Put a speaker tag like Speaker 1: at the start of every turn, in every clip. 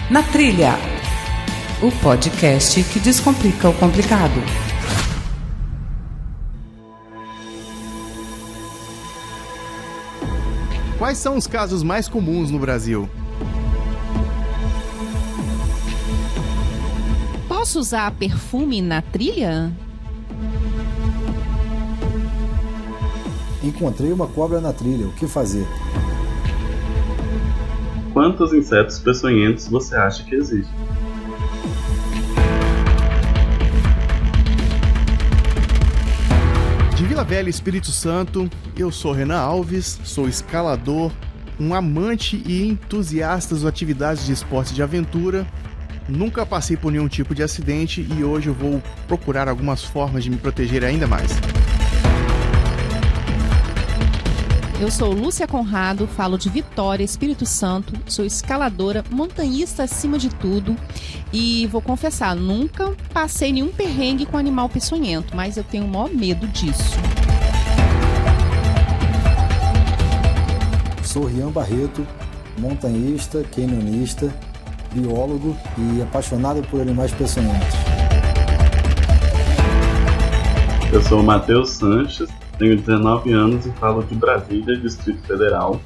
Speaker 1: Na Trilha, o podcast que descomplica o complicado.
Speaker 2: Quais são os casos mais comuns no Brasil?
Speaker 3: Posso usar perfume na trilha?
Speaker 4: Encontrei uma cobra na trilha, o que fazer?
Speaker 5: Quantos insetos peçonhentos você acha que existem?
Speaker 2: De Vila Velha, Espírito Santo, eu sou Renan Alves, sou escalador, um amante e entusiasta das atividades de esportes de aventura. Nunca passei por nenhum tipo de acidente e hoje eu vou procurar algumas formas de me proteger ainda mais.
Speaker 3: Eu sou Lúcia Conrado, falo de Vitória, Espírito Santo, sou escaladora, montanhista acima de tudo e vou confessar, nunca passei nenhum perrengue com animal peçonhento, mas eu tenho o maior medo disso.
Speaker 4: Sou Rian Barreto, montanhista, canionista, biólogo e apaixonado por animais peçonhentos.
Speaker 5: Eu sou o Matheus Sanches, tenho 19 anos e falo de Brasília, Distrito Federal.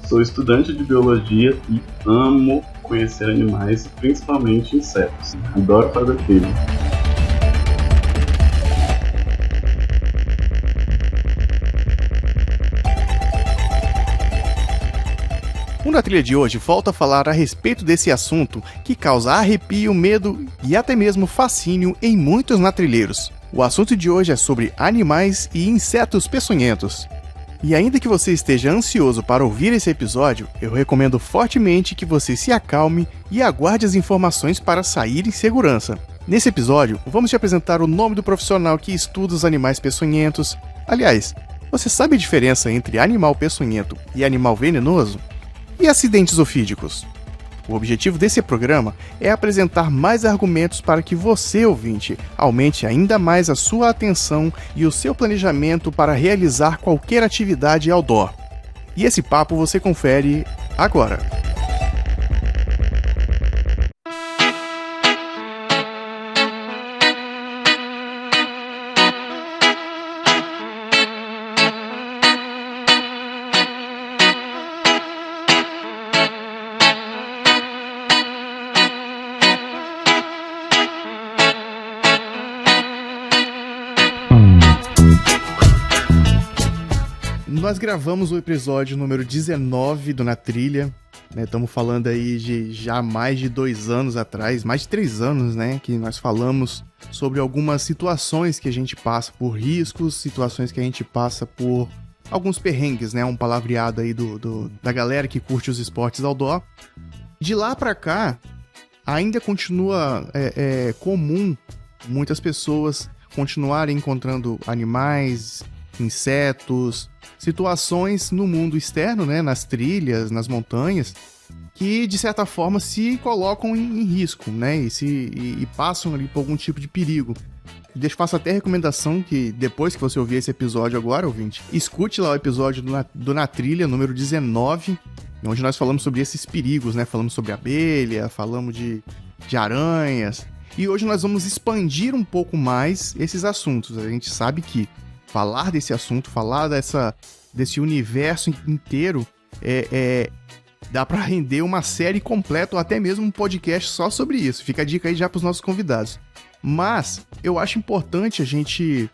Speaker 5: Sou estudante de biologia e amo conhecer animais, principalmente insetos. Adoro fazer trilha.
Speaker 2: O Na Trilha de hoje volta a falar a respeito desse assunto que causa arrepio, medo e até mesmo fascínio em muitos natrilheiros. O assunto de hoje é sobre animais e insetos peçonhentos. E ainda que você esteja ansioso para ouvir esse episódio, eu recomendo fortemente que você se acalme e aguarde as informações para sair em segurança. Nesse episódio, vamos te apresentar o nome do profissional que estuda os animais peçonhentos. Aliás, você sabe a diferença entre animal peçonhento e animal venenoso? E acidentes ofídicos? O objetivo desse programa é apresentar mais argumentos para que você, ouvinte, aumente ainda mais a sua atenção e o seu planejamento para realizar qualquer atividade outdoor. E esse papo você confere agora. Nós gravamos o episódio número 19 do Na Trilha, né? Estamos falando aí de já mais de 2 anos atrás, mais de 3 anos, né? Que nós falamos sobre algumas situações que a gente passa por riscos, situações que a gente passa por alguns perrengues, né? Um palavreado aí da galera que curte os esportes outdoor. De lá pra cá, ainda continua comum muitas pessoas continuarem encontrando animais, insetos, situações no mundo externo, né, nas trilhas, nas montanhas, que de certa forma se colocam em risco, né, e passam ali por algum tipo de perigo. Faço até a recomendação que depois que você ouvir esse episódio agora, ouvinte, escute lá o episódio do Na Trilha, número 19, onde nós falamos sobre esses perigos, né, falamos sobre abelha, falamos de aranhas, e hoje nós vamos expandir um pouco mais esses assuntos. A gente sabe que falar desse assunto, falar desse universo inteiro, dá pra render uma série completa ou até mesmo um podcast só sobre isso. Fica a dica aí já pros nossos convidados. Mas eu acho importante a gente,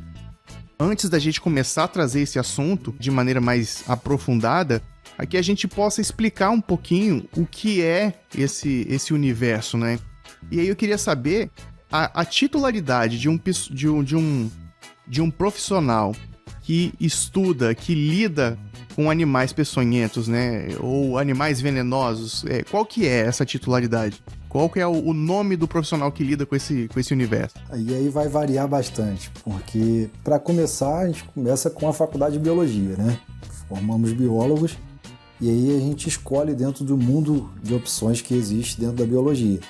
Speaker 2: antes da gente começar a trazer esse assunto de maneira mais aprofundada, aqui a gente possa explicar um pouquinho o que é esse universo, né? E aí eu queria saber a titularidade de um profissional que estuda, que lida com animais peçonhentos, né? Ou animais venenosos. Qual que é essa titularidade? Qual que é o nome do profissional que lida com esse universo?
Speaker 4: E aí vai variar bastante, porque para começar a gente começa com a faculdade de biologia, né? Formamos biólogos e aí a gente escolhe dentro do mundo de opções que existe dentro da biologia.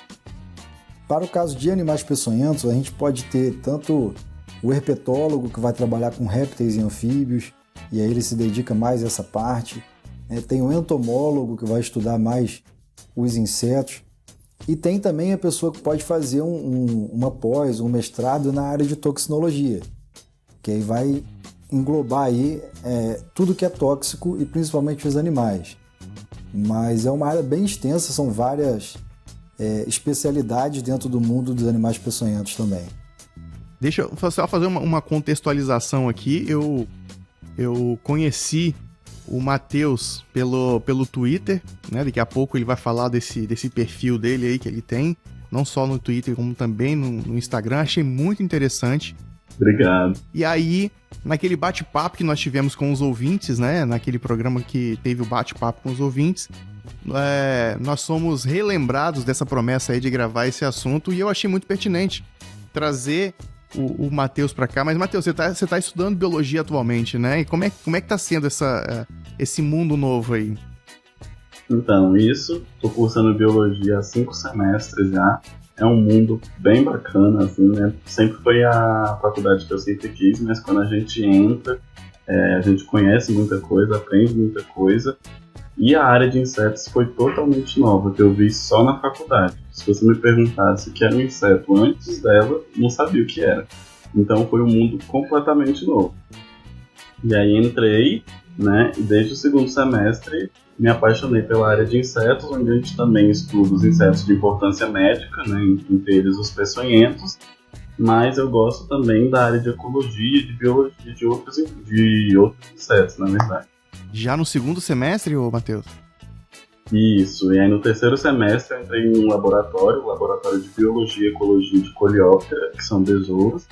Speaker 4: Para o caso de animais peçonhentos, a gente pode ter tanto o herpetólogo, que vai trabalhar com répteis e anfíbios, e aí ele se dedica mais a essa parte. Tem o entomólogo, que vai estudar mais os insetos. E tem também a pessoa que pode fazer uma pós, um mestrado na área de toxinologia, que aí vai englobar aí tudo que é tóxico e principalmente os animais. Mas é uma área bem extensa, são várias especialidades dentro do mundo dos animais peçonhentos também.
Speaker 2: Deixa eu só fazer uma contextualização aqui. Eu conheci o Matheus pelo Twitter, né? Daqui a pouco ele vai falar desse perfil dele aí que ele tem, não só no Twitter, como também no Instagram. Achei muito interessante.
Speaker 5: Obrigado.
Speaker 2: E aí, naquele bate-papo que nós tivemos com os ouvintes, né? Naquele programa que teve o bate-papo com os ouvintes, nós somos relembrados dessa promessa aí de gravar esse assunto, e eu achei muito pertinente trazer o Matheus pra cá. Mas, Matheus, você tá estudando biologia atualmente, né? E como é que tá sendo esse mundo novo aí?
Speaker 5: Então, tô cursando biologia há 5 semestres já. É um mundo bem bacana, assim, né? Sempre foi a faculdade que eu sempre quis, mas quando a gente entra, a gente conhece muita coisa, aprende muita coisa. E a área de insetos foi totalmente nova, que eu vi só na faculdade. Se você me perguntasse o que era um inseto antes dela, não sabia o que era. Então foi um mundo completamente novo. E aí entrei, né? E desde o segundo semestre me apaixonei pela área de insetos, onde a gente também estuda os insetos de importância médica, né? Entre eles os peçonhentos. Mas eu gosto também da área de ecologia, de biologia, de outros insetos, na verdade.
Speaker 2: Já no segundo semestre, ô Matheus?
Speaker 5: Isso, e aí no terceiro semestre eu entrei em um laboratório, o laboratório de biologia e ecologia de coleóptera, que são besouros,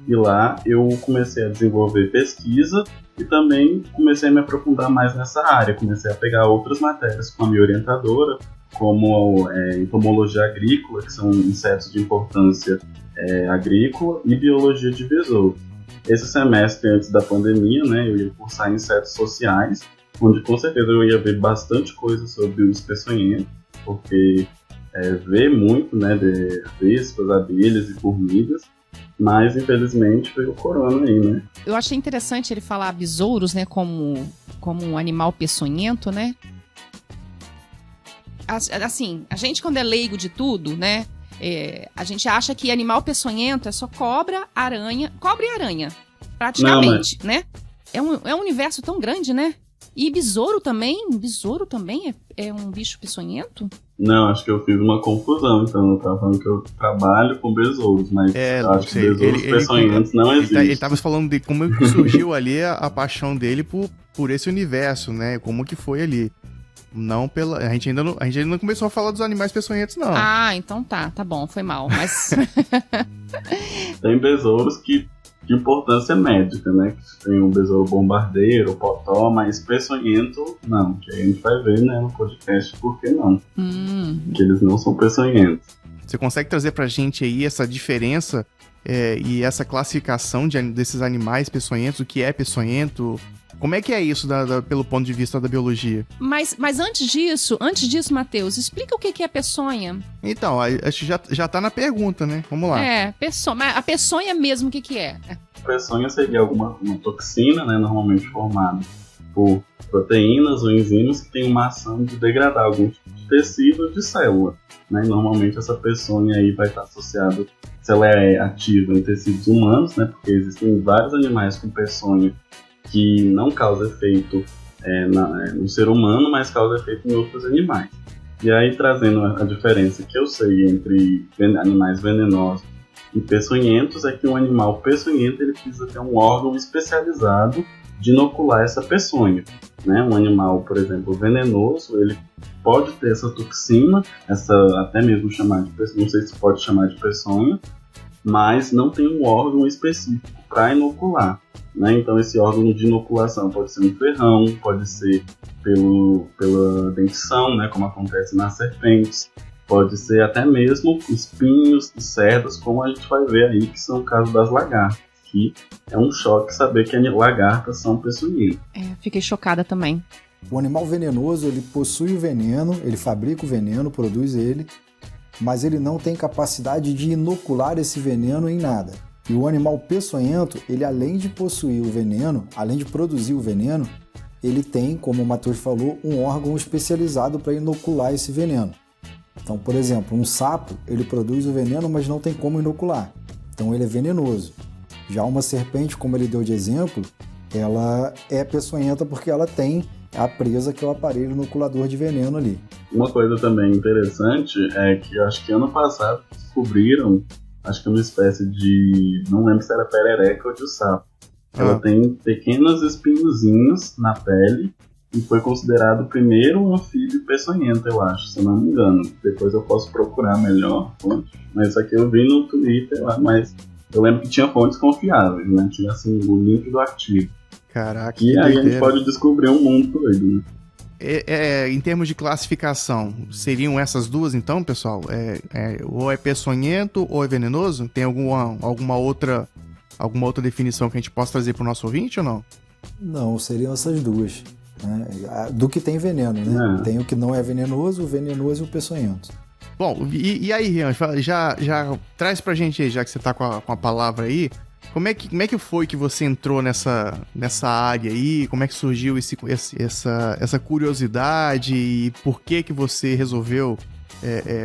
Speaker 5: e lá eu comecei a desenvolver pesquisa e também comecei a me aprofundar mais nessa área, comecei a pegar outras matérias com a minha orientadora, como entomologia agrícola, que são insetos de importância agrícola, e biologia de besouros. Esse semestre, antes da pandemia, né, eu ia cursar insetos sociais, onde com certeza eu ia ver bastante coisa sobre os peçonhentos, porque ver muito, né, de vespas, abelhas e formigas, mas infelizmente veio o corona aí, né?
Speaker 3: Eu achei interessante ele falar besouros, né, como um animal peçonhento, né? Assim, a gente quando é leigo de tudo, né, a gente acha que animal peçonhento é só cobra e aranha, praticamente, não, né? É um universo tão grande, né? E besouro também é um bicho peçonhento?
Speaker 5: Não, acho que eu fiz uma confusão, então eu tava falando que eu trabalho com besouros, mas eu acho que besouros peçonhentos não existem.
Speaker 2: Ele tava falando de como que surgiu ali a paixão dele por esse universo, né? Como que foi ali. Não a gente ainda não começou a falar dos animais peçonhentos, não.
Speaker 3: Ah, então tá bom, foi mal, mas...
Speaker 5: Tem besouros de importância médica, né? Tem o besouro bombardeiro, o potó, mas peçonhento, não. Que aí a gente vai ver, né, no podcast por que não. Que eles não são peçonhentos.
Speaker 2: Você consegue trazer pra gente aí essa diferença e essa classificação desses animais peçonhentos, o que é peçonhento? Como é que é isso pelo ponto de vista da biologia?
Speaker 3: Mas antes disso, Matheus, explica o que é peçonha.
Speaker 2: Então, acho que já tá na pergunta, né? Vamos lá.
Speaker 3: Mas a peçonha mesmo, o que é?
Speaker 5: A peçonha seria uma toxina, né, normalmente formada por proteínas ou enzimas que têm uma ação de degradar algum tipo de tecido ou de célula, né? Normalmente essa peçonha aí vai estar associada, se ela é ativa em tecidos humanos, né, porque existem vários animais com peçonha que não causa efeito no ser humano, mas causa efeito em outros animais. E aí, trazendo a diferença que eu sei entre animais venenosos e peçonhentos, é que um animal peçonhento ele precisa ter um órgão especializado de inocular essa peçonha, né? Um animal, por exemplo, venenoso, ele pode ter essa toxina, até mesmo chamar de peçonha, não sei se pode chamar de peçonha, mas não tem um órgão específico para inocular, né? Então esse órgão de inoculação pode ser um ferrão, pode ser pela dentição, né, como acontece nas serpentes, pode ser até mesmo espinhos e cerdas, como a gente vai ver aí, que são o caso das lagartas, que é um choque saber que lagartas são peçonhentas.
Speaker 3: Fiquei chocada também.
Speaker 4: O animal venenoso, ele possui o veneno, ele fabrica o veneno, produz ele, mas ele não tem capacidade de inocular esse veneno em nada. E o animal peçonhento, ele além de possuir o veneno, além de produzir o veneno, ele tem, como o Matheus falou, um órgão especializado para inocular esse veneno. Então, por exemplo, um sapo, ele produz o veneno, mas não tem como inocular. Então, ele é venenoso. Já uma serpente, como ele deu de exemplo, ela é peçonhenta porque ela tem a presa, que é o aparelho inoculador de veneno ali.
Speaker 5: Uma coisa também interessante é que eu acho que ano passado descobriram, acho que uma espécie de, não lembro se era perereca ou de sapo. Ela tem pequenos espinhozinhos na pele e foi considerado o primeiro anfíbio peçonhento, eu acho, se eu não me engano. Depois eu posso procurar melhor, mas isso aqui eu vi no Twitter lá, mas eu lembro que tinha fontes confiáveis, né? Tinha assim o link do artigo.
Speaker 2: Caraca,
Speaker 5: e aí a gente pode descobrir um mundo doido, né?
Speaker 2: Em termos de classificação, seriam essas duas então, pessoal? Ou é peçonhento ou é venenoso? Tem alguma outra definição que a gente possa trazer para o nosso ouvinte ou não?
Speaker 4: Não, seriam essas duas. Né? Do que tem veneno, né? Tem o que não é venenoso, o venenoso e o peçonhento.
Speaker 2: Bom, e aí, Rian, já traz pra gente aí, já que você tá com a palavra aí, como é que foi que você entrou nessa área aí? Como é que surgiu essa curiosidade e por que você resolveu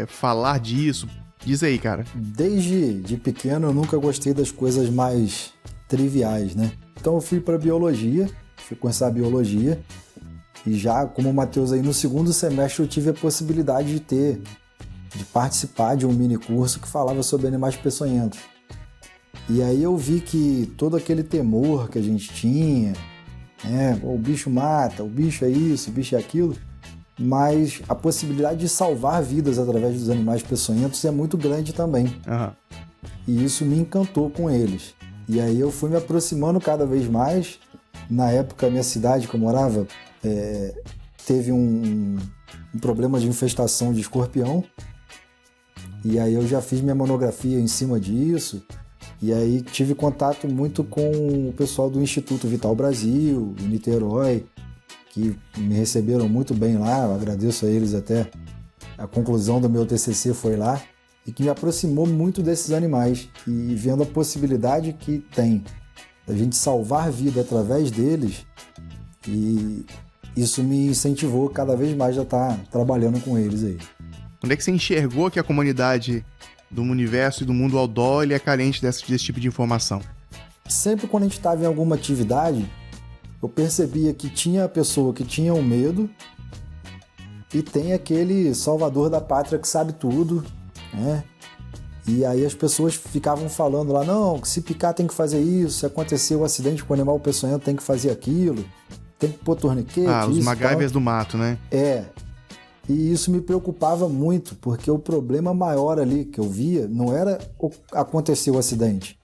Speaker 2: falar disso? Diz aí, cara.
Speaker 4: Desde de pequeno eu nunca gostei das coisas mais triviais, né? Então eu fui para biologia, fui cursar biologia e já, como o Matheus aí, no segundo semestre eu tive a possibilidade de participar de um mini curso que falava sobre animais peçonhentos. E aí eu vi que todo aquele temor que a gente tinha, o bicho mata, o bicho é isso, o bicho é aquilo, mas a possibilidade de salvar vidas através dos animais peçonhentos é muito grande também.
Speaker 2: Uhum.
Speaker 4: E isso me encantou com eles. E aí eu fui me aproximando cada vez mais. Na época, a minha cidade que eu morava teve um problema de infestação de escorpião. E aí eu já fiz minha monografia em cima disso. E aí tive contato muito com o pessoal do Instituto Vital Brasil, em Niterói, que me receberam muito bem lá. Eu agradeço a eles até. A conclusão do meu TCC foi lá. E que me aproximou muito desses animais. E vendo a possibilidade que tem da gente salvar vida através deles. E isso me incentivou cada vez mais a estar trabalhando com eles aí.
Speaker 2: Onde é que você enxergou que a comunidade do universo e do mundo outdoor ele é carente desse tipo de informação?
Speaker 4: Sempre quando a gente estava em alguma atividade, eu percebia que tinha a pessoa que tinha um medo e tem aquele salvador da pátria que sabe tudo, né? E aí as pessoas ficavam falando lá, não, se picar tem que fazer isso, se acontecer um acidente com o animal peçonhento tem que fazer aquilo, tem que pôr torniquete.
Speaker 2: Os MacGyvers do mato, né?
Speaker 4: E isso me preocupava muito, porque o problema maior ali que eu via não era acontecer o acidente,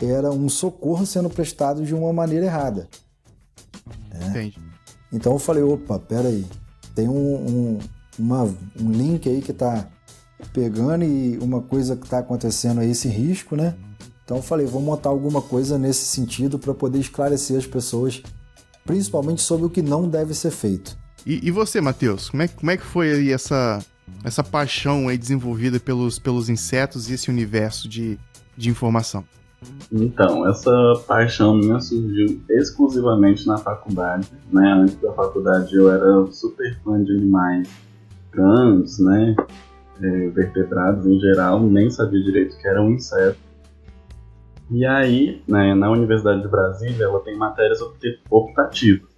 Speaker 4: era um socorro sendo prestado de uma maneira errada.
Speaker 2: Entendi.
Speaker 4: Então eu falei, opa, peraí, tem um link aí que tá pegando e uma coisa que tá acontecendo aí, esse risco, né? Então eu falei, vou montar alguma coisa nesse sentido para poder esclarecer as pessoas, principalmente sobre o que não deve ser feito.
Speaker 2: E você, Matheus, como é que foi aí essa paixão aí desenvolvida pelos insetos e esse universo de informação?
Speaker 5: Então, essa paixão minha surgiu exclusivamente na faculdade, né? Antes da faculdade eu era super fã de animais grandes, né? Vertebrados em geral, nem sabia direito que era um inseto. E aí, né, na Universidade de Brasília, ela tem matérias optativas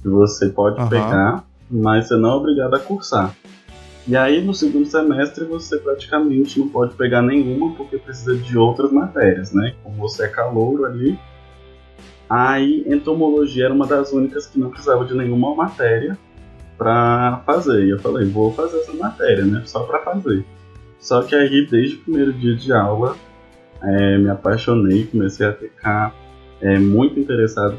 Speaker 5: que você pode pegar, mas você não é obrigado a cursar. E aí, no segundo semestre, você praticamente não pode pegar nenhuma, porque precisa de outras matérias, né? Como você é calouro ali. Aí, entomologia era uma das únicas que não precisava de nenhuma matéria para fazer. E eu falei, vou fazer essa matéria, né? Só para fazer. Só que aí, desde o primeiro dia de aula, me apaixonei, comecei a ficar muito interessado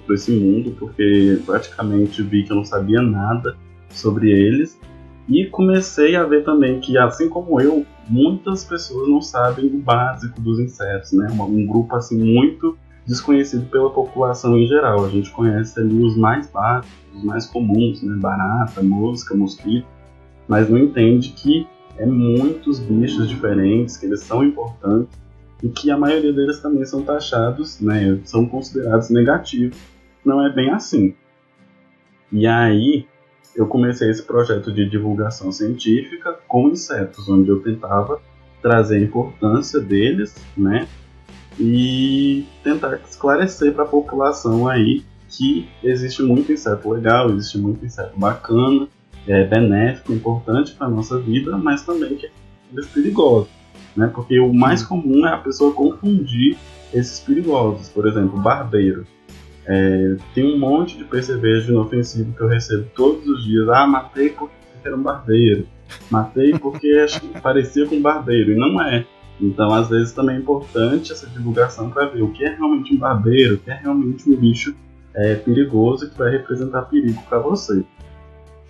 Speaker 5: por esse mundo, porque praticamente vi que eu não sabia nada sobre eles. E comecei a ver também que, assim como eu, muitas pessoas não sabem o básico dos insetos, né? Um grupo assim muito desconhecido pela população em geral. A gente conhece ali os mais básicos, os mais comuns, né? Barata, mosca, mosquito, mas não entende que muitos bichos diferentes, que eles são importantes e que a maioria deles também são taxados, né? São considerados negativos. Não é bem assim. E aí eu comecei esse projeto de divulgação científica com insetos, onde eu tentava trazer a importância deles, né? E tentar esclarecer para a população aí que existe muito inseto legal, existe muito inseto bacana, benéfico, importante para a nossa vida, mas também que é perigoso, né? Porque o mais comum é a pessoa confundir esses perigosos. Por exemplo, barbeiro. Tem um monte de percevejo inofensivo que eu recebo todos os dias. Matei porque era um barbeiro. Matei porque parecia com um barbeiro. E não é. Então, às vezes, também é importante essa divulgação para ver o que é realmente um barbeiro, o que é realmente um bicho perigoso e que vai representar perigo para você.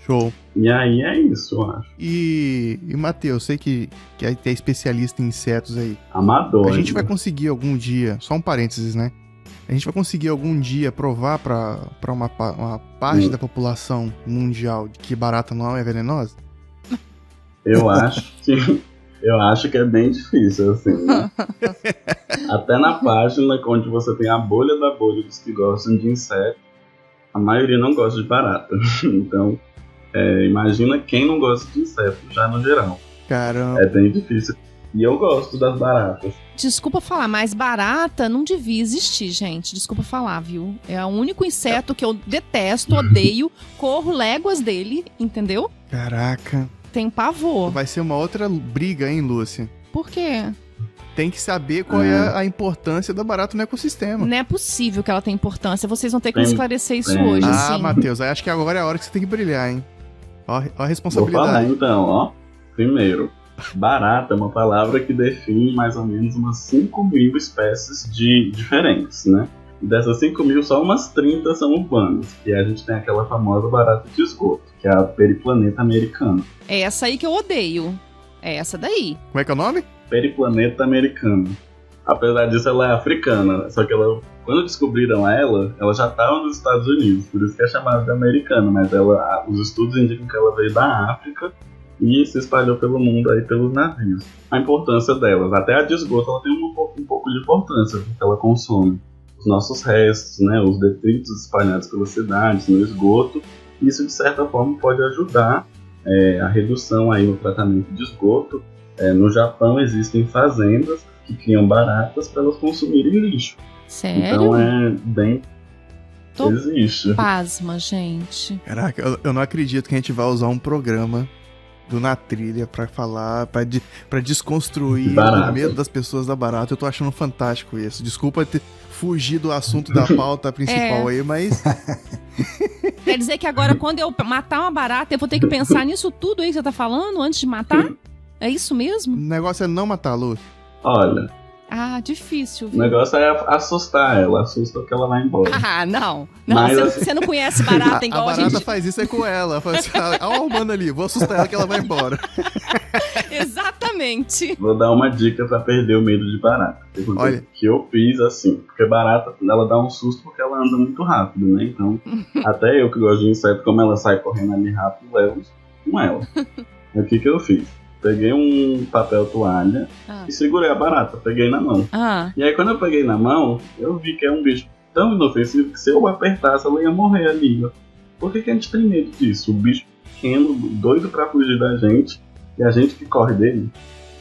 Speaker 2: Show.
Speaker 5: E aí é isso, eu acho.
Speaker 2: E Matheus, sei que é especialista em insetos aí.
Speaker 5: Amador.
Speaker 2: A gente vai conseguir algum dia, só um parênteses, né? A gente vai conseguir algum dia provar para uma parte da população mundial de que barata não é venenosa?
Speaker 5: Eu acho que é bem difícil, assim, né? Até na página onde você tem a bolha da bolha dos que gostam de inseto, a maioria não gosta de barata. Então, imagina quem não gosta de inseto, já no geral.
Speaker 2: Caramba.
Speaker 5: É bem difícil. E eu gosto das baratas.
Speaker 3: Desculpa falar, mas barata não devia existir, gente. Desculpa falar, viu? É o único inseto que eu detesto, odeio, corro léguas dele, entendeu?
Speaker 2: Caraca.
Speaker 3: Tenho pavor.
Speaker 2: Vai ser uma outra briga, hein, Lúcia?
Speaker 3: Por quê?
Speaker 2: Tem que saber qual é a importância da barata no ecossistema.
Speaker 3: Não é possível que ela tenha importância. Vocês vão ter que me esclarecer isso hoje, assim.
Speaker 2: Matheus, acho que agora é a hora que você tem que brilhar, hein? Ó a responsabilidade.
Speaker 5: Vou falar então, ó. Primeiro, barata é uma palavra que define mais ou menos umas 5.000 espécies diferentes, né? E dessas 5.000, só umas 30 são urbanas. E a gente tem aquela famosa barata de esgoto, que é a periplaneta americana.
Speaker 3: É essa aí que eu odeio. É essa daí.
Speaker 2: Como é que é o nome?
Speaker 5: Periplaneta americana. Apesar disso, ela é africana. Só que quando descobriram ela já estava nos Estados Unidos. Por isso que é chamada de americana. Mas os estudos indicam que ela veio da África e se espalhou pelo mundo aí pelos navios. A importância delas, até a de esgoto, ela tem um pouco de importância, porque ela consome os nossos restos, né, os detritos espalhados pelas cidades, no esgoto. Isso, de certa forma, pode ajudar a redução aí no tratamento de esgoto. No Japão existem fazendas que criam baratas para elas consumirem lixo.
Speaker 3: Sério?
Speaker 5: Então existe.
Speaker 3: Pasma, gente.
Speaker 2: Caraca, eu não acredito que a gente vai usar um programa do Na Trilha pra falar, pra desconstruir o medo das pessoas da barata. Eu tô achando fantástico isso. Desculpa ter fugido do assunto da pauta principal aí, mas...
Speaker 3: Quer dizer que agora, quando eu matar uma barata, eu vou ter que pensar nisso tudo aí que você tá falando antes de matar? É isso mesmo?
Speaker 2: O negócio é não matar a Lu.
Speaker 5: Olha...
Speaker 3: difícil, viu?
Speaker 5: O negócio é assustar ela, assusta que ela vai embora.
Speaker 3: Não.
Speaker 5: Mas,
Speaker 3: você não conhece barata igual
Speaker 2: a barata faz isso com ela. Fala assim, olha a hormona ali, vou assustar ela que ela vai embora.
Speaker 3: Exatamente.
Speaker 5: Vou dar uma dica pra perder o medo de barata.
Speaker 2: Olha.
Speaker 5: Que eu fiz assim, porque barata, ela dá um susto porque ela anda muito rápido, né? Então, até eu que gosto de inseto, como ela sai correndo ali rápido, levo com ela. O que eu fiz? Peguei um papel toalha e segurei a barata, peguei na mão. E aí quando eu peguei na mão, eu vi que é um bicho tão inofensivo que se eu apertasse ela ia morrer ali. Por que a gente tem medo disso? O bicho pequeno, doido pra fugir da gente, e a gente que corre dele.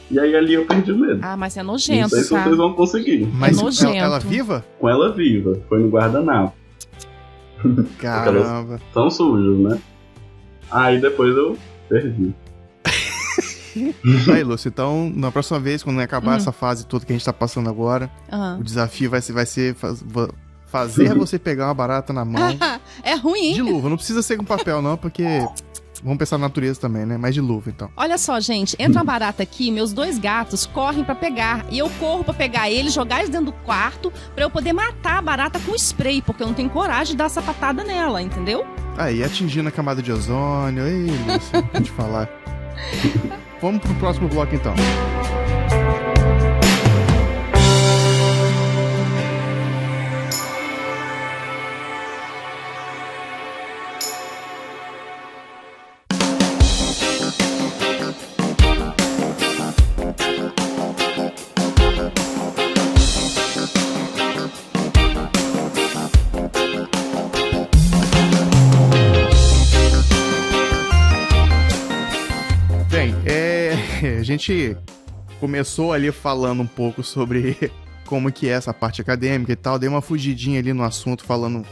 Speaker 5: E aí ali eu perdi o medo.
Speaker 3: Mas é nojento,
Speaker 5: não sei se vocês vão conseguir.
Speaker 2: Mas
Speaker 3: é nojento.
Speaker 2: Ela viva?
Speaker 5: Com ela viva, foi no guardanapo.
Speaker 2: Caramba.
Speaker 5: São sujos, né? Aí depois eu perdi.
Speaker 2: Aí, Lúcia, então, na próxima vez, quando acabar essa fase toda que a gente tá passando agora, o desafio vai ser fazer você pegar uma barata na mão.
Speaker 3: É ruim, hein?
Speaker 2: De luva, não precisa ser com papel não, porque vamos pensar na natureza também, né? Mas de luva, então.
Speaker 3: Olha só, gente, entra uma barata aqui, meus 2 gatos correm pra pegar, e eu corro pra pegar eles, jogar eles dentro do quarto, pra eu poder matar a barata com spray, porque eu não tenho coragem de dar essa patada nela, entendeu?
Speaker 2: Aí, atingindo a camada de ozônio, ei, Lúcia, pra te falar. Vamos pro próximo bloco, então. Bem, a gente começou ali falando um pouco sobre como que é essa parte acadêmica e tal, dei uma fugidinha ali no assunto, falando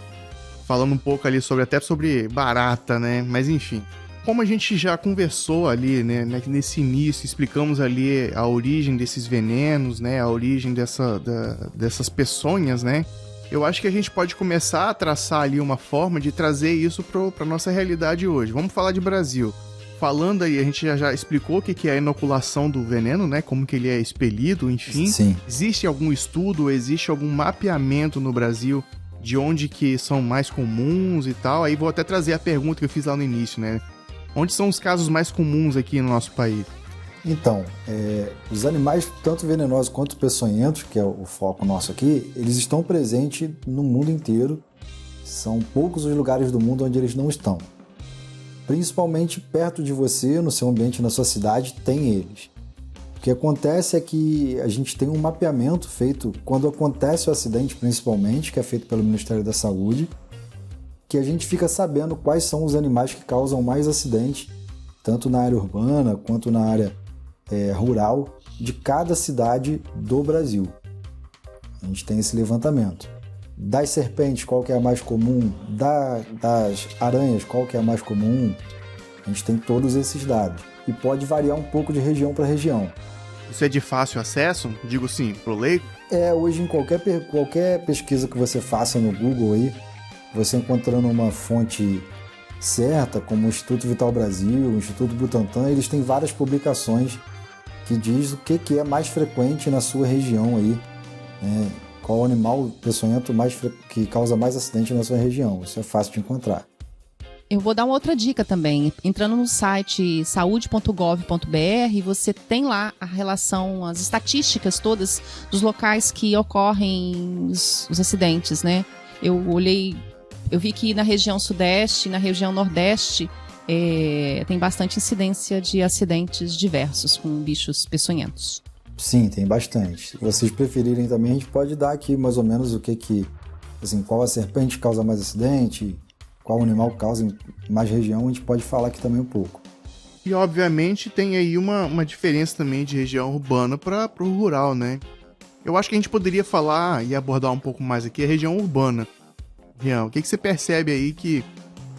Speaker 2: um pouco ali até sobre barata, né? Mas enfim, como a gente já conversou ali, né, nesse início, explicamos ali a origem desses venenos, né, a origem dessas peçonhas, né? Eu acho que a gente pode começar a traçar ali uma forma de trazer isso para nossa realidade hoje. Vamos falar de Brasil. Falando aí, a gente já explicou o que é a inoculação do veneno, né? Como que ele é expelido, enfim.
Speaker 4: Sim.
Speaker 2: Existe algum estudo, existe algum mapeamento no Brasil de onde que são mais comuns e tal? Aí vou até trazer a pergunta que eu fiz lá no início, né? Onde são os casos mais comuns aqui no nosso país?
Speaker 4: Então, os animais, tanto venenosos quanto peçonhentos, que é o foco nosso aqui, eles estão presentes no mundo inteiro. São poucos os lugares do mundo onde eles não estão. Principalmente perto de você, no seu ambiente, na sua cidade, tem eles. O que acontece é que a gente tem um mapeamento feito quando acontece o acidente, principalmente, que é feito pelo Ministério da Saúde, que a gente fica sabendo quais são os animais que causam mais acidente, tanto na área urbana quanto na área rural de cada cidade do Brasil. A gente tem esse levantamento. Das serpentes, qual que é a mais comum? Das aranhas, qual que é a mais comum? A gente tem todos esses dados. E pode variar um pouco de região para região.
Speaker 2: Isso é de fácil acesso? Digo sim, pro leigo?
Speaker 4: Hoje em qualquer pesquisa que você faça no Google aí, você encontrando uma fonte certa, como o Instituto Vital Brasil, o Instituto Butantan, eles têm várias publicações que diz o que é mais frequente na sua região aí, né? Qual o animal peçonhento que causa mais acidente na sua região. Isso é fácil de encontrar.
Speaker 3: Eu vou dar uma outra dica também. Entrando no site saude.gov.br, você tem lá a relação, as estatísticas todas dos locais que ocorrem os acidentes, né? Eu vi que na região sudeste, na região nordeste, tem bastante incidência de acidentes diversos com bichos peçonhentos.
Speaker 4: Sim, tem bastante. Se vocês preferirem também, a gente pode dar aqui mais ou menos qual a serpente causa mais acidente, qual animal causa em mais região, a gente pode falar aqui também um pouco.
Speaker 2: E obviamente tem aí uma diferença também de região urbana para o rural, né? Eu acho que a gente poderia falar e abordar um pouco mais aqui a região urbana. Rian, o que você percebe aí que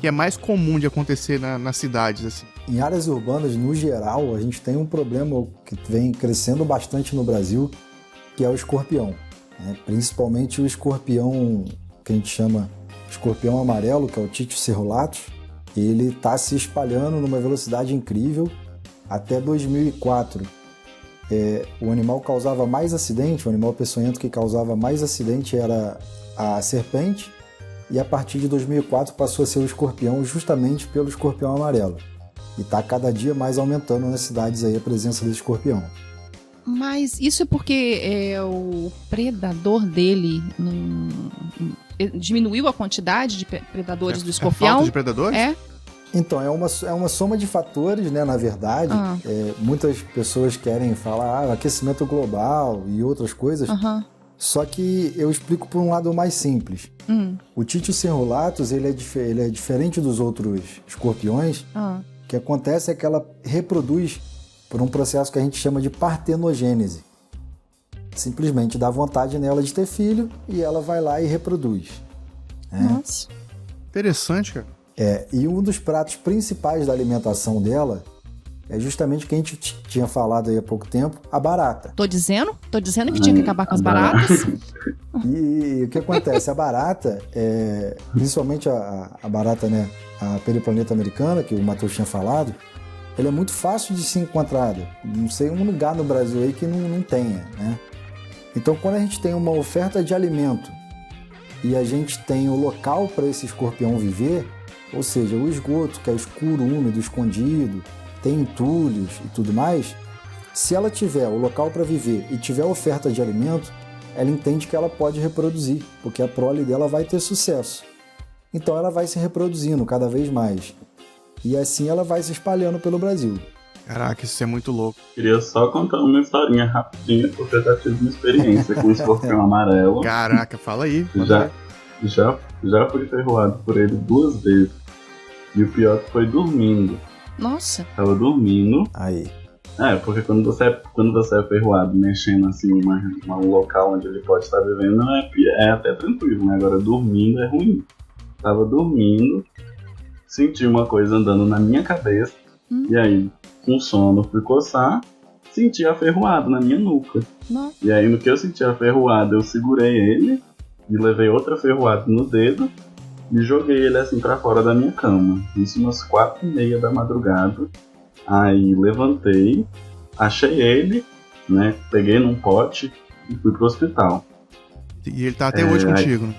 Speaker 2: é mais comum de acontecer nas cidades, assim?
Speaker 4: Em áreas urbanas, no geral, a gente tem um problema que vem crescendo bastante no Brasil, que é o escorpião, né? Principalmente o escorpião que a gente chama escorpião amarelo, que é o Typhus cerulatus. Ele está se espalhando numa velocidade incrível. Até 2004, o animal causava mais acidente, o animal peçonhento que causava mais acidente era a serpente, e a partir de 2004 passou a ser o escorpião, justamente pelo escorpião amarelo. E está cada dia mais aumentando nas cidades aí a presença desse escorpião.
Speaker 3: Mas isso é porque o predador dele diminuiu a quantidade de predadores do escorpião?
Speaker 2: Falta de predadores?
Speaker 4: Então, é uma soma de fatores, né, na verdade. Muitas pessoas querem falar aquecimento global e outras coisas. Só que eu explico por um lado mais simples. O Typhus cerulatus, ele é diferente dos outros escorpiões. O que acontece é que ela reproduz por um processo que a gente chama de partenogênese. Simplesmente dá vontade nela de ter filho e ela vai lá e reproduz.
Speaker 3: Nossa.
Speaker 2: Interessante, cara.
Speaker 4: E um dos pratos principais da alimentação dela é justamente o que a gente tinha falado aí há pouco tempo, a barata.
Speaker 3: Tô dizendo que tinha que acabar com as baratas.
Speaker 4: E o que acontece? A barata, principalmente a barata, né, a periplaneta americana, que o Matheus tinha falado, ela é muito fácil de ser encontrada. Não sei um lugar no Brasil aí que não tenha, né? Então, quando a gente tem uma oferta de alimento e a gente tem o local para esse escorpião viver, ou seja, o esgoto, que é escuro, úmido, escondido, tem entulhos e tudo mais, se ela tiver o local para viver e tiver oferta de alimento, ela entende que ela pode reproduzir, porque a prole dela vai ter sucesso. Então ela vai se reproduzindo cada vez mais. E assim ela vai se espalhando pelo Brasil.
Speaker 2: Caraca, isso é muito louco.
Speaker 5: Queria só contar uma historinha rapidinha, porque eu já tive uma experiência com o escorpião amarelo.
Speaker 2: Caraca, fala aí.
Speaker 5: Já fui ferroado por ele 2 vezes. E o pior que foi dormindo.
Speaker 3: Nossa.
Speaker 5: Tava dormindo.
Speaker 4: Aí.
Speaker 5: Porque quando você é ferroado mexendo assim um local onde ele pode estar vivendo, é até tranquilo, né? Agora dormindo é ruim. Tava dormindo, senti uma coisa andando na minha cabeça, e aí, com sono, fui coçar, senti a ferroada na minha nuca.
Speaker 3: Nossa.
Speaker 5: E aí, no que eu senti a ferroada, eu segurei ele e levei outra ferroada no dedo e joguei ele assim pra fora da minha cama. Isso umas 4h30 da madrugada. Aí levantei, achei ele, né? Peguei num pote e fui pro hospital.
Speaker 2: E ele tá até hoje contigo, né?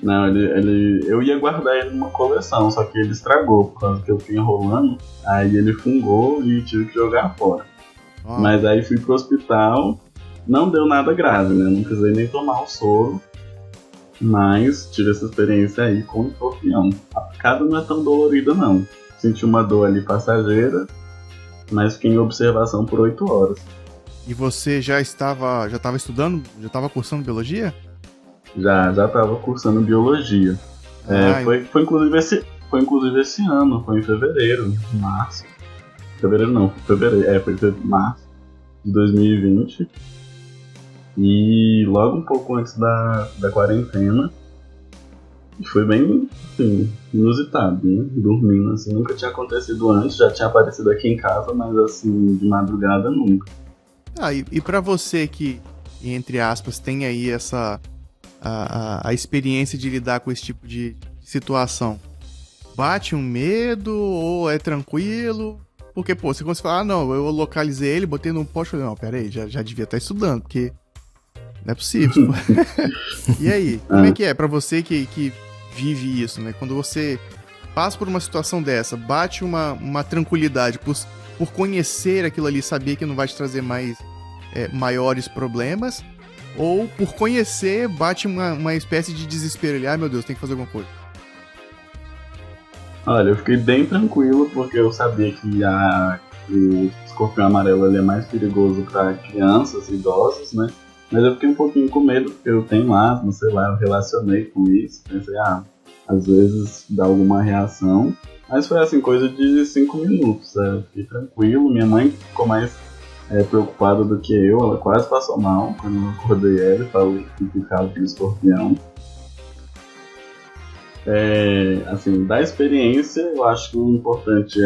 Speaker 5: Não, eu ia guardar ele numa coleção, só que ele estragou por causa que eu fui enrolando. Aí ele fungou e tive que jogar fora. Mas aí fui pro hospital, não deu nada grave, né? Não precisei nem tomar o soro. Mas tive essa experiência aí com o escorpião. A picada não é tão dolorida, não. Senti uma dor ali passageira, mas fiquei em observação por 8 horas.
Speaker 2: E você já estava estudando? Já estava cursando biologia?
Speaker 5: Já estava cursando biologia. Foi inclusive esse ano, foi em fevereiro, março. Fevereiro não, fevereiro, foi março de 2020. E logo um pouco antes da quarentena. E foi bem, assim, inusitado, né? Dormindo, assim, nunca tinha acontecido antes, já tinha aparecido aqui em casa, mas assim, de madrugada nunca.
Speaker 2: E pra você que, entre aspas, tem aí a experiência de lidar com esse tipo de situação, bate um medo ou é tranquilo? Porque, pô, você consegue falar, não, eu localizei ele, botei num poste, não, pera aí, já devia estar estudando, porque não é possível. E aí, como é que é pra você que vive isso, né? Quando você passa por uma situação dessa, bate uma tranquilidade por conhecer aquilo ali, saber que não vai te trazer maiores problemas, ou por conhecer, bate uma espécie de desespero ali, meu Deus, tem que fazer alguma coisa.
Speaker 5: Olha, eu fiquei bem tranquilo porque eu sabia que o escorpião amarelo ele é mais perigoso para crianças e idosos, né? Mas eu fiquei um pouquinho com medo porque eu tenho asma, sei lá, eu relacionei com isso. Pensei, às vezes dá alguma reação. Mas foi assim, coisa de 5 minutos. Eu fiquei tranquilo, minha mãe ficou mais preocupada do que eu. Ela quase passou mal quando eu acordei ela e falou que ficava com o escorpião. Assim, da experiência, eu acho que o importante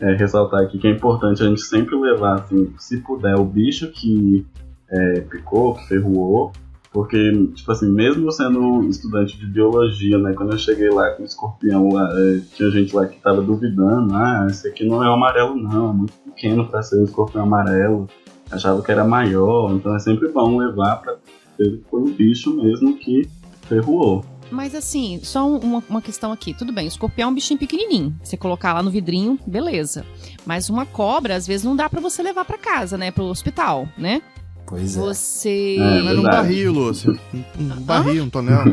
Speaker 5: é ressaltar aqui que é importante a gente sempre levar, assim, se puder, o bicho que picou, que ferroou, porque, tipo assim, mesmo sendo estudante de biologia, né, quando eu cheguei lá com o escorpião, tinha gente lá que tava duvidando, esse aqui não é o amarelo não, é muito pequeno para ser um escorpião amarelo, achava que era maior, então é sempre bom levar para ver que foi o bicho mesmo que ferroou.
Speaker 3: Mas assim, só uma questão aqui. Tudo bem, o escorpião é um bichinho pequenininho. Você colocar lá no vidrinho, beleza. Mas uma cobra, às vezes, não dá pra você levar pra casa, né? Pro hospital, né?
Speaker 4: Pois é.
Speaker 3: Você...
Speaker 2: Era um barril, Lúcio. Um barril, um tonel.